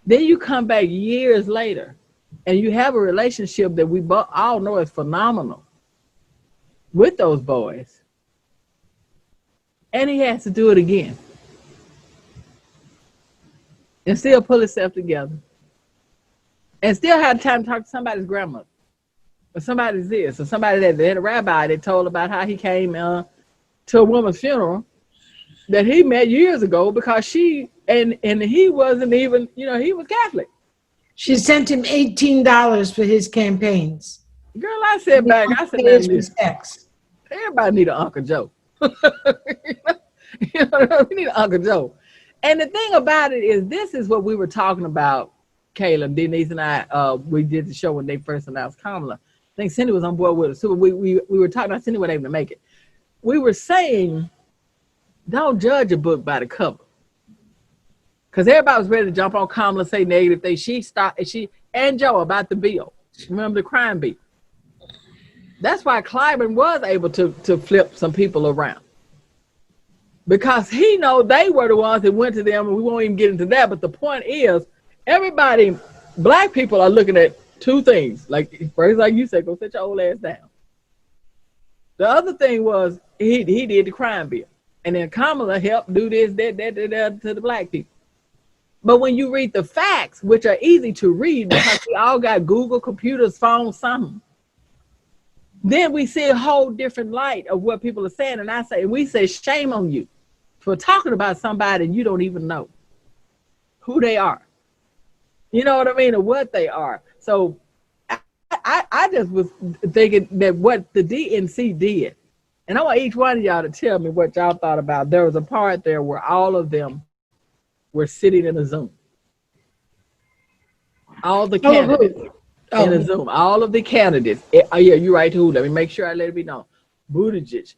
Speaker 3: Then you come back years later, and you have a relationship that we all know is phenomenal with those boys, and he has to do it again and still pull himself together and still have time to talk to somebody's grandmother or somebody's this or somebody that had a rabbi that told about how he came to a woman's funeral that he met years ago because she and he wasn't even, he was Catholic.
Speaker 6: She sent him $18 for his campaigns.
Speaker 3: Girl, I said back, I said, everybody need an Uncle Joe. We need an Uncle Joe. And the thing about it is, this is what we were talking about, Kayla, Denise and I, we did the show when they first announced Kamala. I think Cindy was on board with us. So we were talking about Cindy wasn't able to make it. We were saying, don't judge a book by the cover. Because everybody was ready to jump on Kamala, say negative things. She and Joe about the bill. Remember the crime beat. That's why Clyburn was able to flip some people around. because he know they were the ones that went to them, and we won't even get into that. But the point is, everybody, black people are looking at two things. Like first, like you said, go sit your old ass down. The other thing was he did the crime bill, and then Kamala helped do this, that to the black people. But when you read the facts, which are easy to read because we all got Google, computers, phones, something, then we see a whole different light of what people are saying. And we say, shame on you for talking about somebody and you don't even know who they are. You know what I mean? Or what they are. So I just was thinking that what the DNC did, and I want each one of y'all to tell me what y'all thought about. There was a part there where all of them were sitting in a Zoom. All the candidates in a Zoom. All of the candidates. Oh yeah, you're right too. Let me make sure I let it be known. Buttigieg,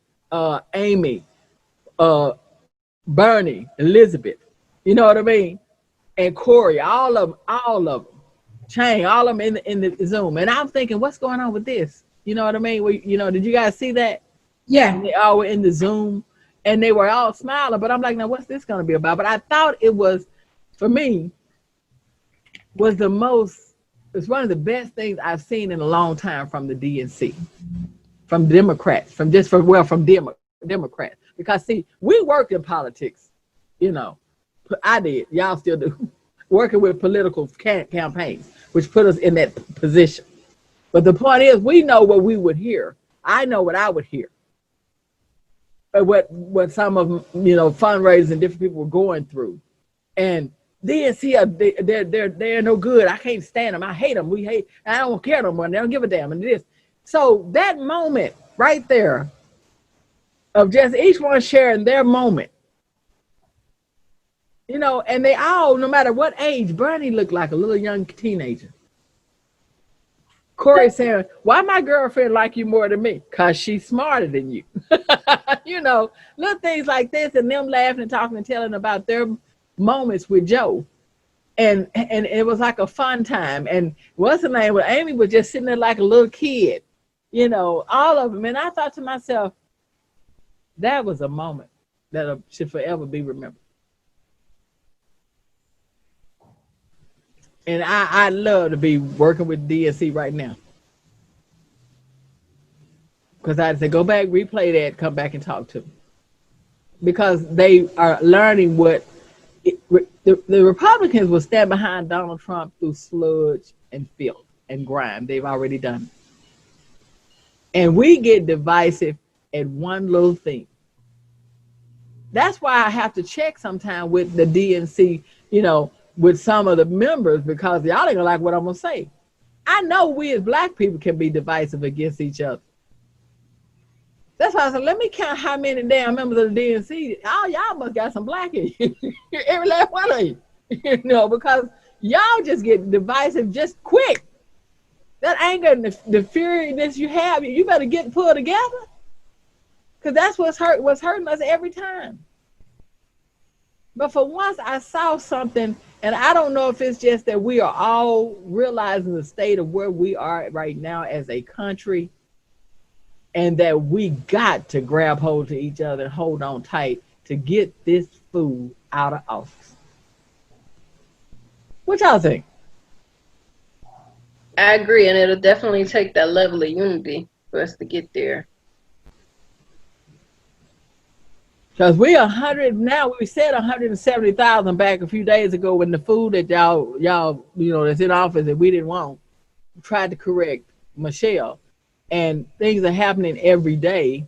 Speaker 3: Amy, Bernie, Elizabeth. You know what I mean? And Corey, all of them. Chang, all of them in the Zoom. And I'm thinking, what's going on with this? You know what I mean? Did you guys see that?
Speaker 6: Yeah.
Speaker 3: And they all were in the Zoom. And they were all smiling, but I'm like, now what's this going to be about? But I thought it was, for me, it's one of the best things I've seen in a long time from the DNC, from Democrats, from Democrats. Because see, we worked in politics, I did, y'all still do, working with political campaigns, which put us in that position. But the point is, we know what we would hear. I know what I would hear. What some of them, fundraisers and different people were going through. And DNC, they're no good. I can't stand them. I hate them. I don't care no more. They don't give a damn. And this. So that moment right there of just each one sharing their moment, and they all, no matter what age, Bernie looked like a little young teenager. Corey saying, why my girlfriend like you more than me? Because she's smarter than you. Little things like this, and them laughing and talking and telling about their moments with Joe. And it was like a fun time. And what's her name? Well, Amy was just sitting there like a little kid, all of them. And I thought to myself, that was a moment that should forever be remembered. And I'd love to be working with DNC right now. Because I'd say, go back, replay that, come back and talk to them. Because they are learning the Republicans will stand behind Donald Trump through sludge and filth and grime. They've already done it. And we get divisive at one little thing. That's why I have to check sometime with the DNC, with some of the members, because y'all ain't gonna like what I'm gonna say. I know we as black people can be divisive against each other. That's why I said, let me count how many damn members of the DNC. Y'all must got some black in you. Every last one of you. Because y'all just get divisive just quick. That anger and the furiousness you have, you better get pulled together. Because that's what's hurting us every time. But for once I saw something, and I don't know if it's just that we are all realizing the state of where we are right now as a country, and that we got to grab hold to each other and hold on tight to get this fool out of office. What y'all think?
Speaker 2: I agree, and it'll definitely take that level of unity for us to get there.
Speaker 3: Because we 100 now, we said 170,000 back a few days ago when the food that y'all, that's in office that we didn't want, tried to correct Michelle. And things are happening every day.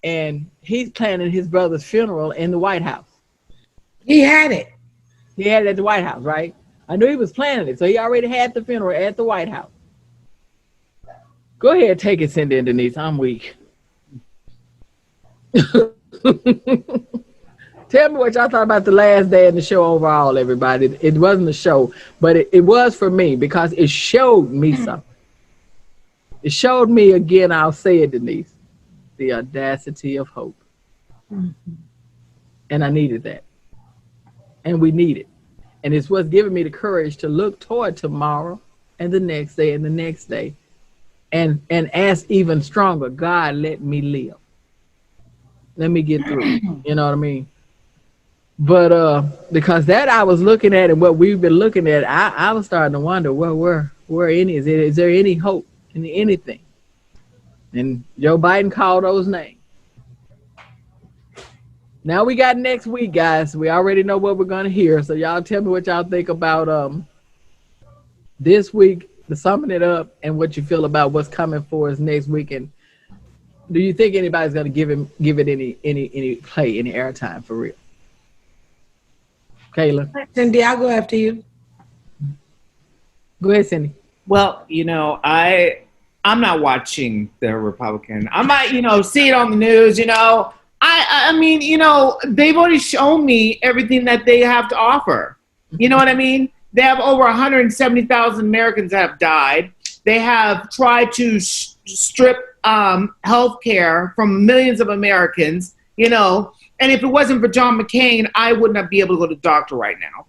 Speaker 3: And he's planning his brother's funeral in the White House.
Speaker 6: He had it.
Speaker 3: He had it at the White House, right? I knew he was planning it. So he already had the funeral at the White House. Go ahead, take it, Cindy and Denise. I'm weak. Tell me what y'all thought about the last day of the show overall, everybody. It wasn't a show, but it was for me because it showed me something. It showed me again, I'll say it, Denise, the audacity of hope. Mm-hmm. And I needed that. And we need it. And it's what's giving me the courage to look toward tomorrow and the next day and the next day and ask even stronger, God, let me live. Let me get through. You know what I mean? But because that I was looking at and what we've been looking at, I was starting to wonder where is there any hope in anything? And Joe Biden called those names. Now we got next week, guys. We already know what we're gonna hear. So y'all tell me what y'all think about this week, the summing it up, and what you feel about what's coming for us next week. And do you think anybody's gonna give it any play, any airtime for real? Kayla.
Speaker 6: Cindy, I'll go after you.
Speaker 3: Go ahead, Cindy.
Speaker 4: Well, I'm not watching the Republican. I might, see it on the news, I mean, they've already shown me everything that they have to offer. You know what I mean? They have over 170,000 Americans that have died. They have tried to strip health care from millions of Americans, and if it wasn't for John McCain, I would not be able to go to the doctor right now.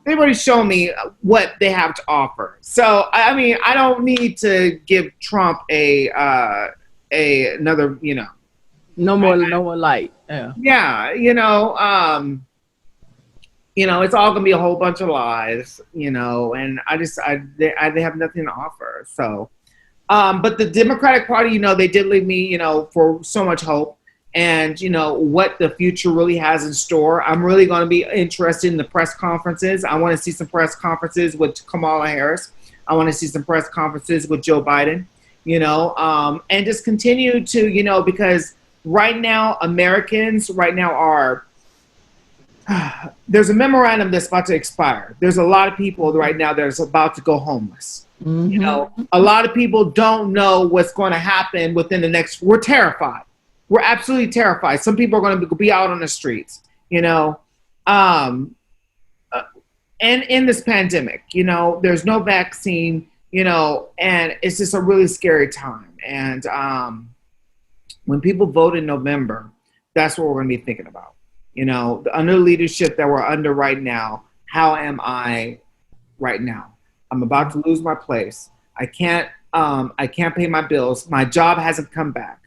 Speaker 4: They've already shown me what they have to offer. So, I mean, I don't need to give Trump another,
Speaker 3: No more light. Yeah.
Speaker 4: Yeah, it's all gonna be a whole bunch of lies, and they have nothing to offer. So, but the Democratic Party, they did leave me, for so much hope, and what the future really has in store. I'm really going to be interested in the press conferences. I want to see some press conferences with Kamala Harris. I want to see some press conferences with Joe Biden, and just continue to, because right now, Americans are, there's a memorandum that's about to expire. There's a lot of people right now that's about to go homeless.
Speaker 3: Mm-hmm.
Speaker 4: A lot of people don't know what's going to happen within the next, we're terrified. We're absolutely terrified. Some people are going to be out on the streets, and in this pandemic, there's no vaccine, and it's just a really scary time. And, when people vote in November, that's what we're going to be thinking about. The under leadership that we're under right now, how am I right now? I'm about to lose my place. I can't pay my bills. My job hasn't come back.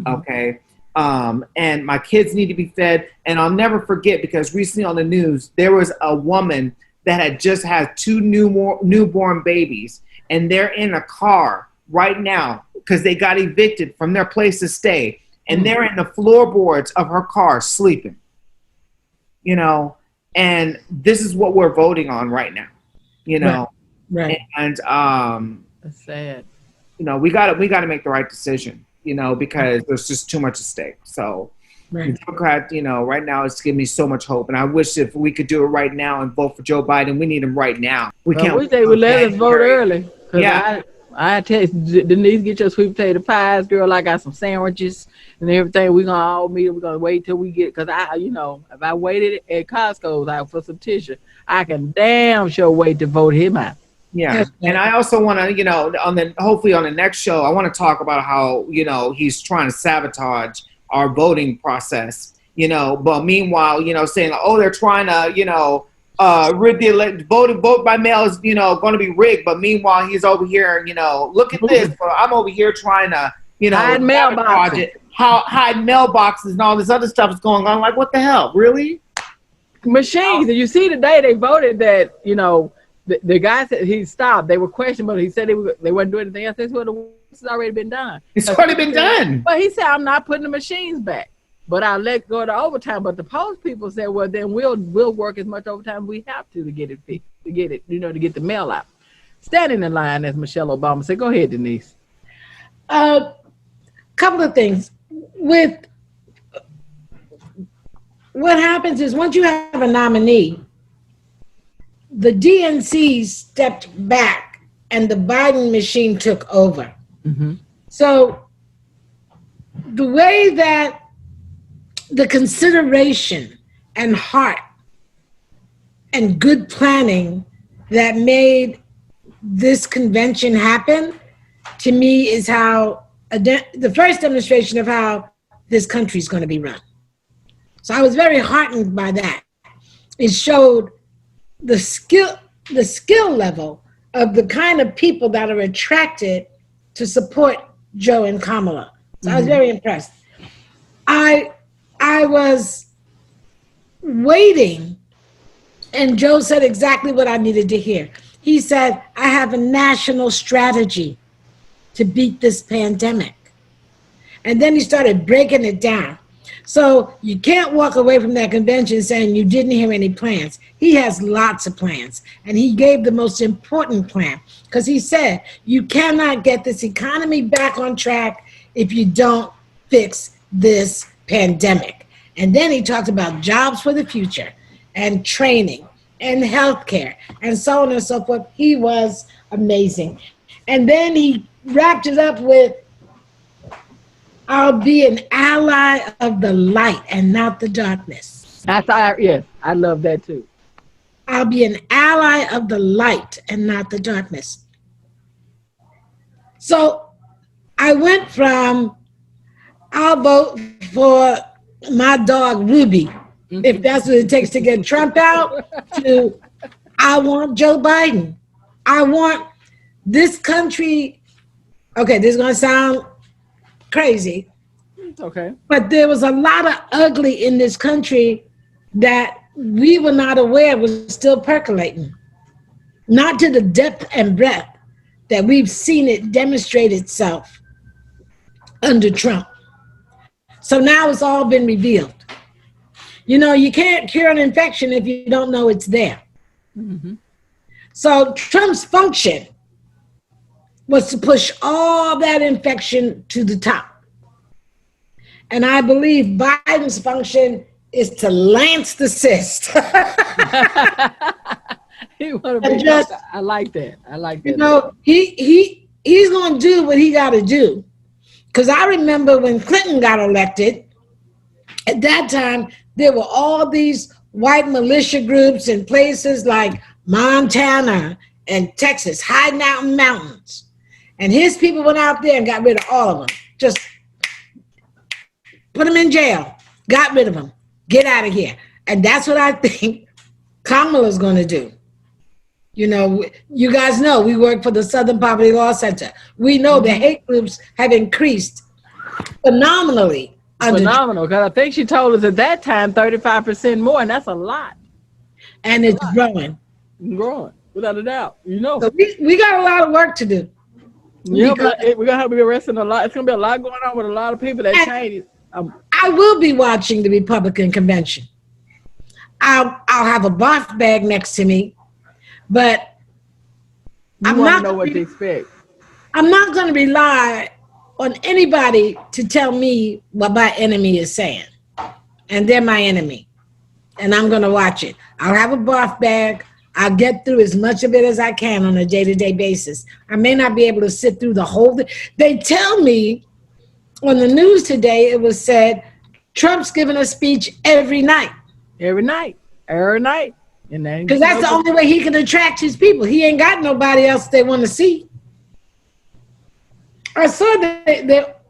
Speaker 4: Okay. And my kids need to be fed. And I'll never forget, because recently on the news, there was a woman that had just had 2 newborn babies, and they're in a car right now because they got evicted from their place to stay, and they're in the floorboards of her car sleeping. And this is what we're voting on right now.
Speaker 3: Right.
Speaker 4: And
Speaker 3: that's sad.
Speaker 4: We got to make the right decision. Because there's just too much at stake. So,
Speaker 3: right.
Speaker 4: The Democrat, right now it's giving me so much hope. And I wish if we could do it right now and vote for Joe Biden. We need him right now. We can't.
Speaker 3: I wish they would let us vote early.
Speaker 4: Yeah.
Speaker 3: I tell you, Denise, get your sweet potato pies, girl. I got some sandwiches and everything. We're gonna all meet. We're gonna wait till we get, because if I waited at Costco's out for some tissue, I can damn sure wait to vote him out.
Speaker 4: Yeah, and I also want to, hopefully on the next show, I want to talk about how, he's trying to sabotage our voting process, but meanwhile, saying, they're trying to, rig the vote by mail is, going to be rigged, but meanwhile, he's over here, look at this, I'm over here trying to,
Speaker 3: hide mailboxes.
Speaker 4: Hide mailboxes and all this other stuff is going on. Like, what the hell, really?
Speaker 3: Machines. Did you see today they voted that, the guy said he stopped. They were questioning, but he said they weren't doing anything else. That's what it's already been done.
Speaker 4: It's already been done.
Speaker 3: But he said, I'm not putting the machines back, but I'll let go of the overtime. But the post people said, well, then we'll work as much overtime we have to get it fixed, to get the mail out. Standing in line, as Michelle Obama said. Go ahead, Denise.
Speaker 6: Couple of things. With what happens is once you have a nominee, the DNC stepped back and the Biden machine took over.
Speaker 3: Mm-hmm.
Speaker 6: So the way that the consideration and heart and good planning that made this convention happen, to me, is how the first demonstration of how this country is going to be run. So I was very heartened by that. It showed the skill level of the kind of people that are attracted to support Joe and Kamala. So I was very impressed. I I was waiting, and Joe said exactly what I needed to hear. He said, I have a national strategy to beat this pandemic. And then he started breaking it down. So you can't walk away from that convention saying you didn't hear any plans. He has lots of plans. And he gave the most important plan, because he said you cannot get this economy back on track if you don't fix this pandemic. And then he talked about jobs for the future and training and healthcare and so on and so forth. He was amazing. And then he wrapped it up with, I'll be an ally of the light and not the darkness.
Speaker 3: Yes, I love that too.
Speaker 6: I'll be an ally of the light and not the darkness. So I went from, I'll vote for my dog Ruby, if that's what it takes to get Trump out, to I want Joe Biden. I want this country. Okay, this is going to sound crazy.
Speaker 3: It's okay.
Speaker 6: But there was a lot of ugly in this country that we were not aware was still percolating. Not to the depth and breadth that we've seen it demonstrate itself under Trump. So now it's all been revealed. You know, you can't cure an infection if you don't know it's there.
Speaker 3: Mm-hmm.
Speaker 6: So Trump's function was to push all that infection to the top. And I believe Biden's function is to lance the cyst.
Speaker 3: I like that. I like that.
Speaker 6: You know, he's going to do what he got to do. Because I remember when Clinton got elected, at that time, there were all these white militia groups in places like Montana and Texas, hiding out in mountains. And his people went out there and got rid of all of them. Just put them in jail, got rid of them, get out of here. And that's what I think Kamala's going to do. You know, you guys know we work for the Southern Poverty Law Center. We know the hate groups have increased phenomenally.
Speaker 3: Phenomenal, because I think she told us at that time 35% more, and that's a lot.
Speaker 6: And it's growing.
Speaker 3: Growing, without a doubt. You know.
Speaker 6: So we got a lot of work to do.
Speaker 3: Yeah, we're going to have to be arresting a lot. It's going to be a lot going on with a lot of people that change.
Speaker 6: I will be watching the Republican convention. I'll have a barf bag next to me, but
Speaker 3: I'm not know what to expect.
Speaker 6: I'm not going to rely on anybody to tell me what my enemy is saying. And they're my enemy. And I'm going to watch it. I'll have a barf bag. I'll get through as much of it as I can on a day-to-day basis. I may not be able to sit through the whole thing. They tell me on the news today, it was said, Trump's giving a speech every night.
Speaker 3: Every night.
Speaker 6: Because that's the only way he can attract his people. He ain't got nobody else they want to see. I saw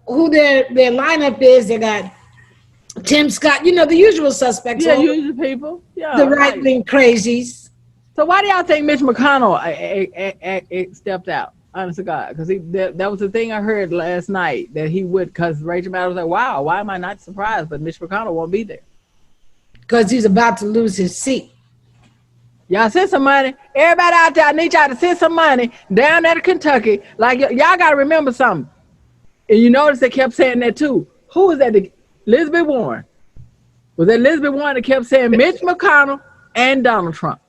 Speaker 6: who their lineup is. They got Tim Scott, you know, the usual suspects.
Speaker 3: Yeah, usual people. Yeah,
Speaker 6: the right-wing crazies.
Speaker 3: So why do y'all think Mitch McConnell stepped out? Honest to God, because that was the thing I heard last night, that he would, because Rachel Maddow was like, wow, why am I not surprised? But Mitch McConnell won't be there. Because
Speaker 6: he's about to lose his seat.
Speaker 3: Y'all send some money. Everybody out there, I need y'all to send some money down there to Kentucky. Like, y'all got to remember something. And you notice they kept saying that too. Who was that? Elizabeth Warren. Was that Elizabeth Warren that kept saying Mitch McConnell and Donald Trump?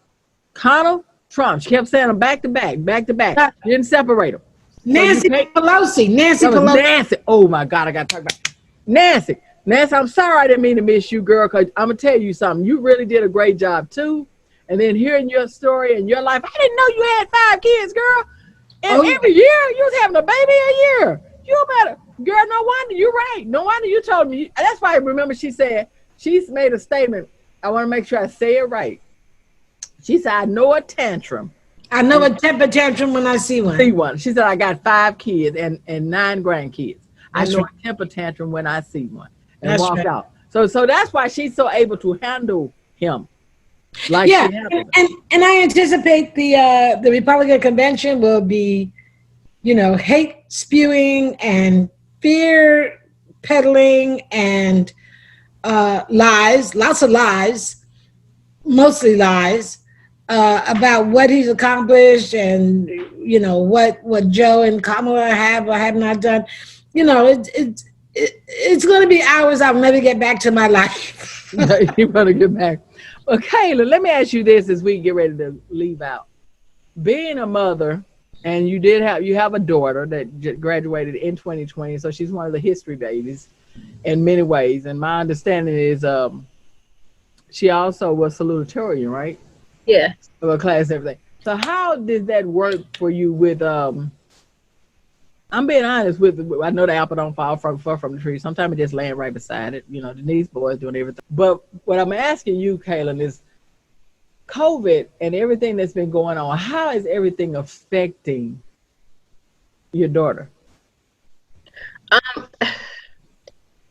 Speaker 3: Trump. She kept saying them back to back. She didn't separate them.
Speaker 6: Nancy Pelosi.
Speaker 3: Oh my God, I got to talk about Nancy. I'm sorry I didn't mean to miss you, girl, because I'm going to tell you something. You really did a great job too. And then hearing your story and your life, I didn't know you had 5 kids, girl. And every year you was having a baby a year. You better, girl, no wonder, you're right. No wonder you told me. That's why I remember she said, she's made a statement. I want to make sure I say it right. She said, I know a tantrum.
Speaker 6: I know a temper tantrum when I see one.
Speaker 3: She said, I got 5 kids and 9 grandkids.
Speaker 6: That's
Speaker 3: I know
Speaker 6: right.
Speaker 3: a temper tantrum when I see one. And
Speaker 6: That's
Speaker 3: walked
Speaker 6: right.
Speaker 3: out. So that's why she's so able to handle him. Like
Speaker 6: yeah, and I anticipate the Republican convention will be, you know, hate spewing and fear peddling and lies, lots of lies, mostly lies, about what he's accomplished and, you know, what Joe and Kamala have or have not done. You know, it's going to be hours I'll never get back to my life.
Speaker 3: You better get back. Well, Kayla, let me ask you this as we get ready to leave out. Being a mother, and you have a daughter that graduated in 2020, so she's one of the history babies in many ways. And my understanding is she also was salutatorian, right?
Speaker 2: Yeah.
Speaker 3: Of a class and everything. So how did that work for you with I'm being honest with, I know the apple don't fall far from the tree. Sometimes it just land right beside it. You know, Denise boys doing everything. But what I'm asking you, Kalun, is COVID and everything that's been going on, how is everything affecting your daughter?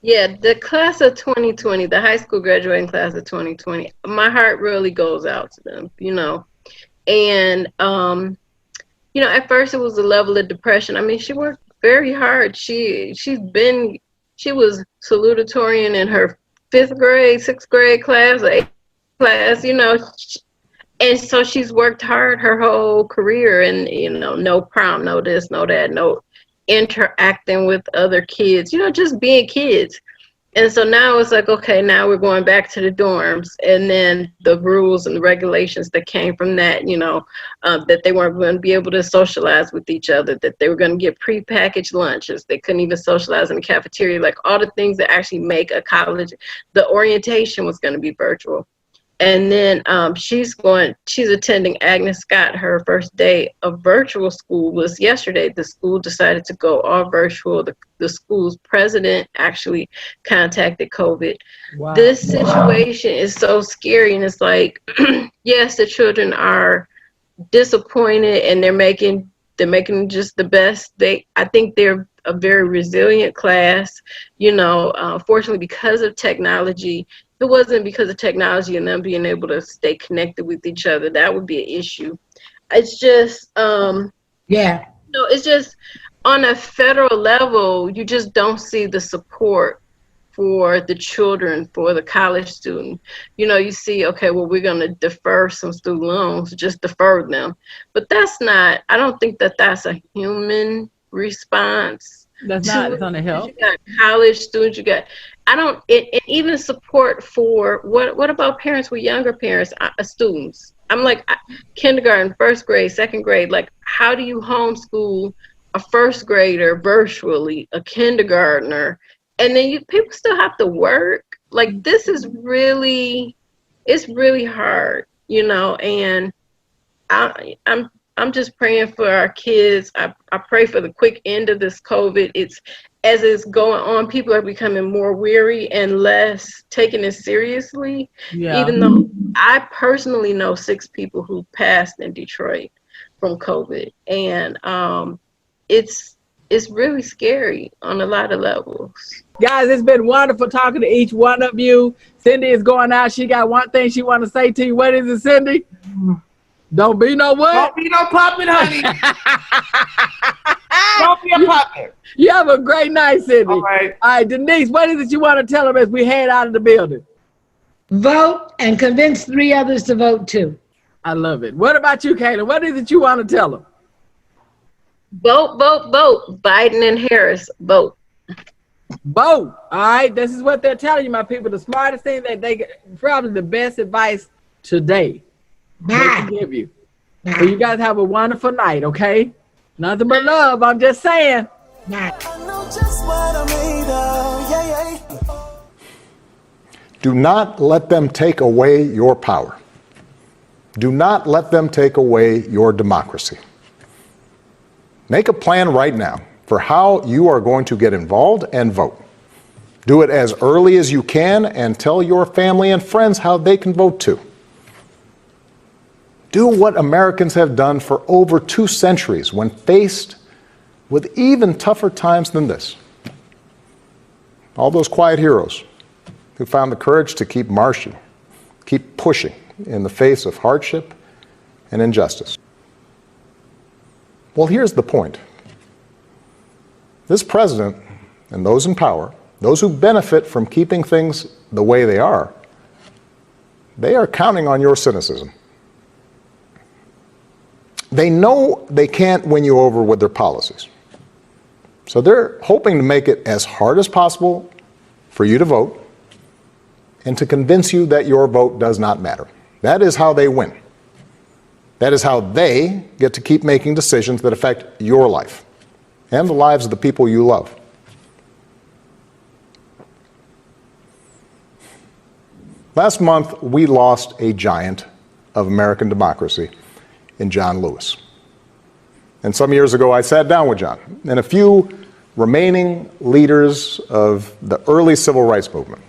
Speaker 2: Yeah, the class of 2020, the high school graduating class of 2020, my heart really goes out to them, you know. And you know, at first it was a level of depression. I mean, she worked very hard. She was salutatorian in her 5th grade, 6th grade class, or 8th class, you know. And so she's worked hard her whole career, and, you know, no prom, no this, no that, no interacting with other kids, you know, just being kids. And so now it's like, okay, now we're going back to the dorms, and then the rules and the regulations that came from that, you know, that they weren't going to be able to socialize with each other, that they were going to get prepackaged lunches, they couldn't even socialize in the cafeteria, like all the things that actually make a college. The orientation was going to be virtual. And then she's attending Agnes Scott. Her first day of virtual school was yesterday. The school decided to go all virtual. The school's president actually contacted COVID. Wow. This situation is so scary. And it's like, yes, the children are disappointed and they're making just the best. I think they're a very resilient class, you know, fortunately because of technology. If it wasn't because of technology and them being able to stay connected with each other, that would be an issue. It's just,
Speaker 6: yeah.
Speaker 2: No, it's just on a federal level, you just don't see the support for the children, for the college student. You know, you see, okay, well, we're going to defer some student loans, just defer them. But that's not, I don't think that that's a human response.
Speaker 3: That's not, it's on the help.
Speaker 2: You got college students, and even support for, what about parents with younger parents, students? I'm like, kindergarten, 1st grade, 2nd grade, like, how do you homeschool a 1st grader virtually, a kindergartner, and then people still have to work? Like, this is really, it's really hard, you know, and I'm just praying for our kids. I pray for the quick end of this COVID. As it's going on, people are becoming more weary and less taking it seriously. Yeah. Even though I personally know 6 people who passed in Detroit from COVID, and it's really scary on a lot of levels.
Speaker 3: Guys, it's been wonderful talking to each one of you. Cindy is going out. She got one thing she want to say to you. What is it, Cindy? Don't be no what?
Speaker 4: Don't be no puppet, honey. Don't be a puppet.
Speaker 3: You have a great night, Cindy.
Speaker 4: All right.
Speaker 3: All right, Denise, what is it you want to tell them as we head out of the building?
Speaker 6: Vote and convince 3 others to vote too.
Speaker 3: I love it. What about you, Kalun? What is it you want to tell them?
Speaker 2: Vote, vote, vote. Biden and Harris, vote.
Speaker 3: Vote. All right. This is what they're telling you, my people. The smartest thing that they get, probably the best advice today. They can give you. So you guys have a wonderful night, okay? Nothing but love, I'm just saying.
Speaker 5: Do not let them take away your power. Do not let them take away your democracy. Make a plan right now for how you are going to get involved and vote. Do it as early as you can and tell your family and friends how they can vote too. Do what Americans have done for over 2 centuries when faced with even tougher times than this. All those quiet heroes who found the courage to keep marching, keep pushing in the face of hardship and injustice. Well, here's the point. This president and those in power those who benefit from keeping things the way they are counting on your cynicism. They know they can't win you over with their policies. So they're hoping to make it as hard as possible for you to vote and to convince you that your vote does not matter. That is how they win. That is how they get to keep making decisions that affect your life and the lives of the people you love. Last month, we lost a giant of American democracy in John Lewis. And some years ago, I sat down with John and a few remaining leaders of the early civil rights movement.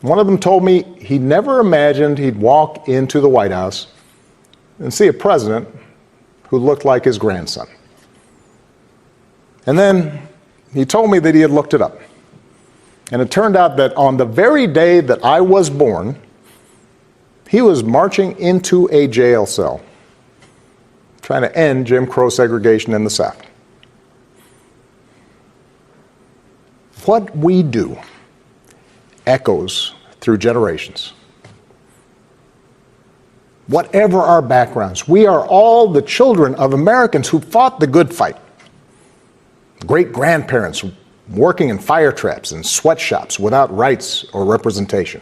Speaker 5: One of them told me he never imagined he'd walk into the White House and see a president who looked like his grandson. And then he told me that he had looked it up. And it turned out that on the very day that I was born, he was marching into a jail cell, trying to end Jim Crow segregation in the South. What we do echoes through generations. Whatever our backgrounds, we are all the children of Americans who fought the good fight. Great-grandparents working in fire traps and sweatshops without rights or representation.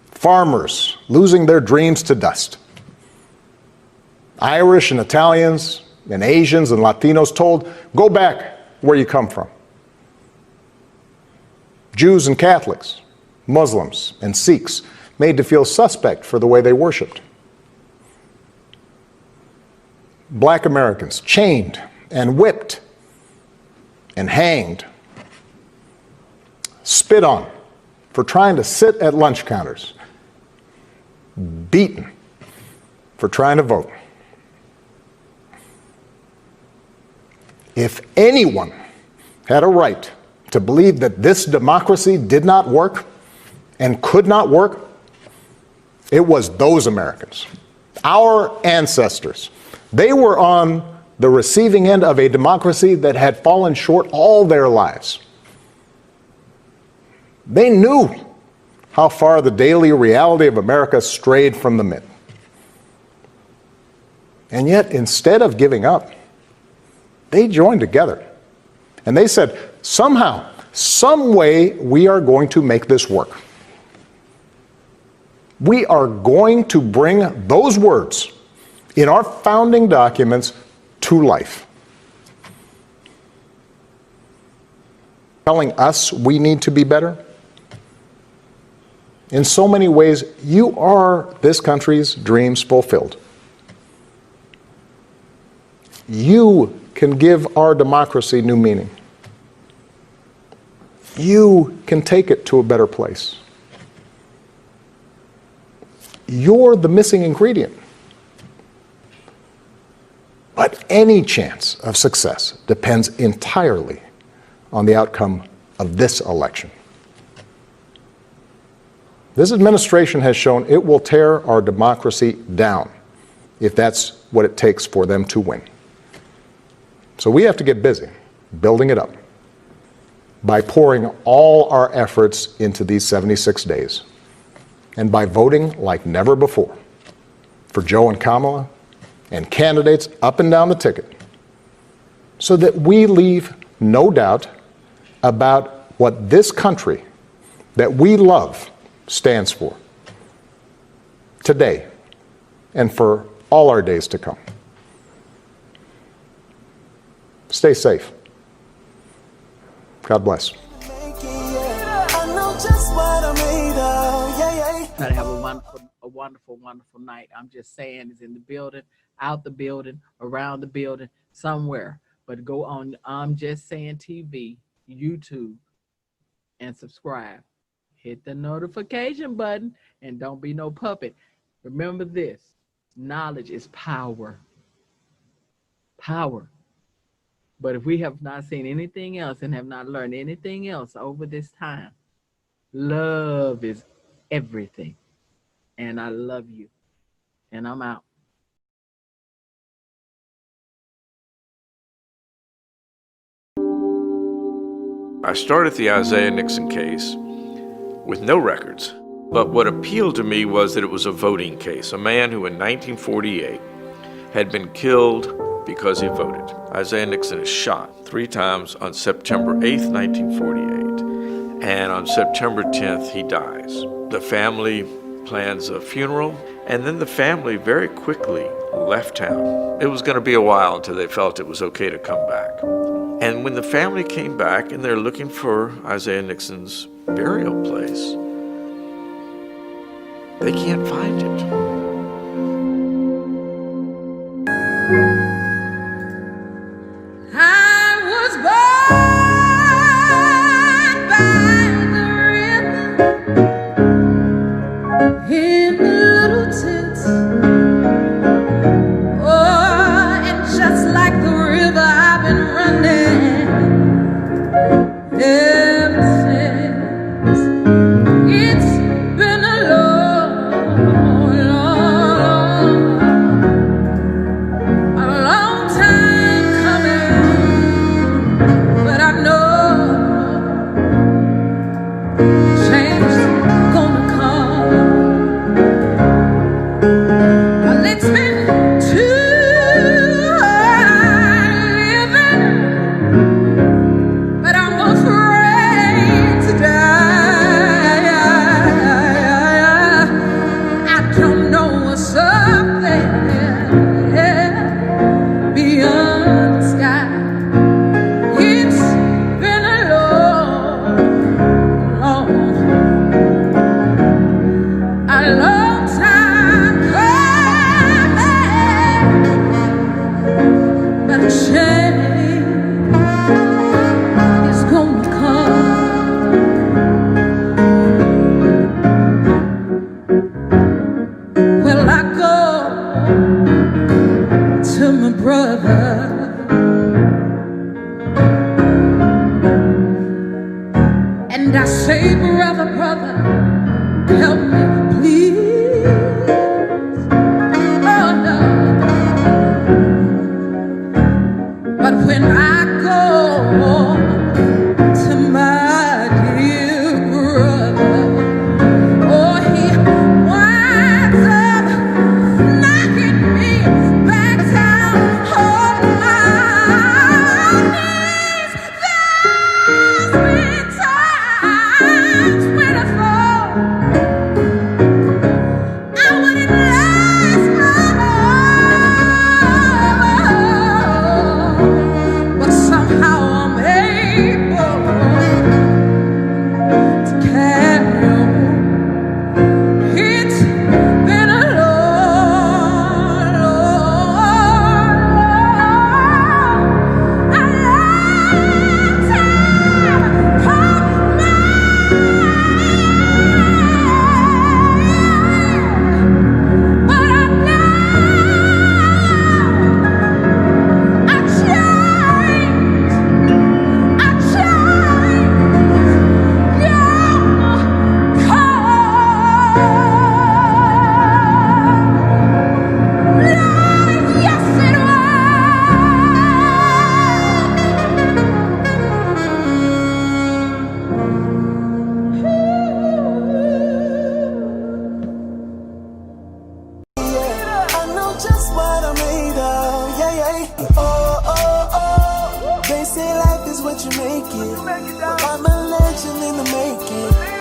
Speaker 5: Farmers losing their dreams to dust. Irish and Italians and Asians and Latinos told, go back where you come from. Jews and Catholics, Muslims and Sikhs made to feel suspect for the way they worshiped. Black Americans chained and whipped and hanged, spit on for trying to sit at lunch counters, beaten for trying to vote. If anyone had a right to believe that this democracy did not work and could not work, it was those Americans, our ancestors. They were on the receiving end of a democracy that had fallen short all their lives. They knew how far the daily reality of America strayed from the myth. And yet, instead of giving up, they joined together. And they said, somehow, some way, we are going to make this work. We are going to bring those words in our founding documents to life. Telling us we need to be better. In so many ways, you are this country's dreams fulfilled. You can give our democracy new meaning. You can take it to a better place. You're the missing ingredient. But any chance of success depends entirely on the outcome of this election. This administration has shown it will tear our democracy down if that's what it takes for them to win. So we have to get busy building it up by pouring all our efforts into these 76 days and by voting like never before for Joe and Kamala and candidates up and down the ticket so that we leave no doubt about what this country that we love stands for today and for all our days to come. Stay safe. God bless.
Speaker 3: Try to have a wonderful night. I'm just saying, it's in the building, out the building, around the building, somewhere. But go on I'm Just Saying TV, YouTube, and subscribe. Hit the notification button and don't be no puppet. Remember this, knowledge is power. Power. But if we have not seen anything else and have not learned anything else over this time, love is everything. And I love you. And I'm out.
Speaker 10: I started the Isaiah Nixon case with no records, but what appealed to me was that it was a voting case, a man who in 1948 had been killed because he voted. Isaiah Nixon is shot 3 times on September 8th, 1948, and on September 10th he dies. The family plans a funeral, and then the family very quickly left town. It was going to be a while until they felt it was okay to come back. And when the family came back and they're looking for Isaiah Nixon's burial place, they can't find it.
Speaker 11: I was born by the river in the little tent. Oh, and just like the river, I've been running ever since. It's been a long time coming, but I know change is gonna come. Well, it's been too hard living, but I'm afraid to die. I don't know what's up there beyond the sky. It's been a long time coming, but a change is gonna come. Well, I go to my brother, and I say, brother, brother, help me, please. Oh, no. But when I go to my dear brother, oh, he winds up knocking me back down on my knees. There's been times when I thought I wouldn't last long, but somehow I'm able to carry on. It's been a
Speaker 12: I know just what I'm made of, yeah, yeah. Oh, oh, oh. They say life is what you make it. Well, I'm a legend in the making.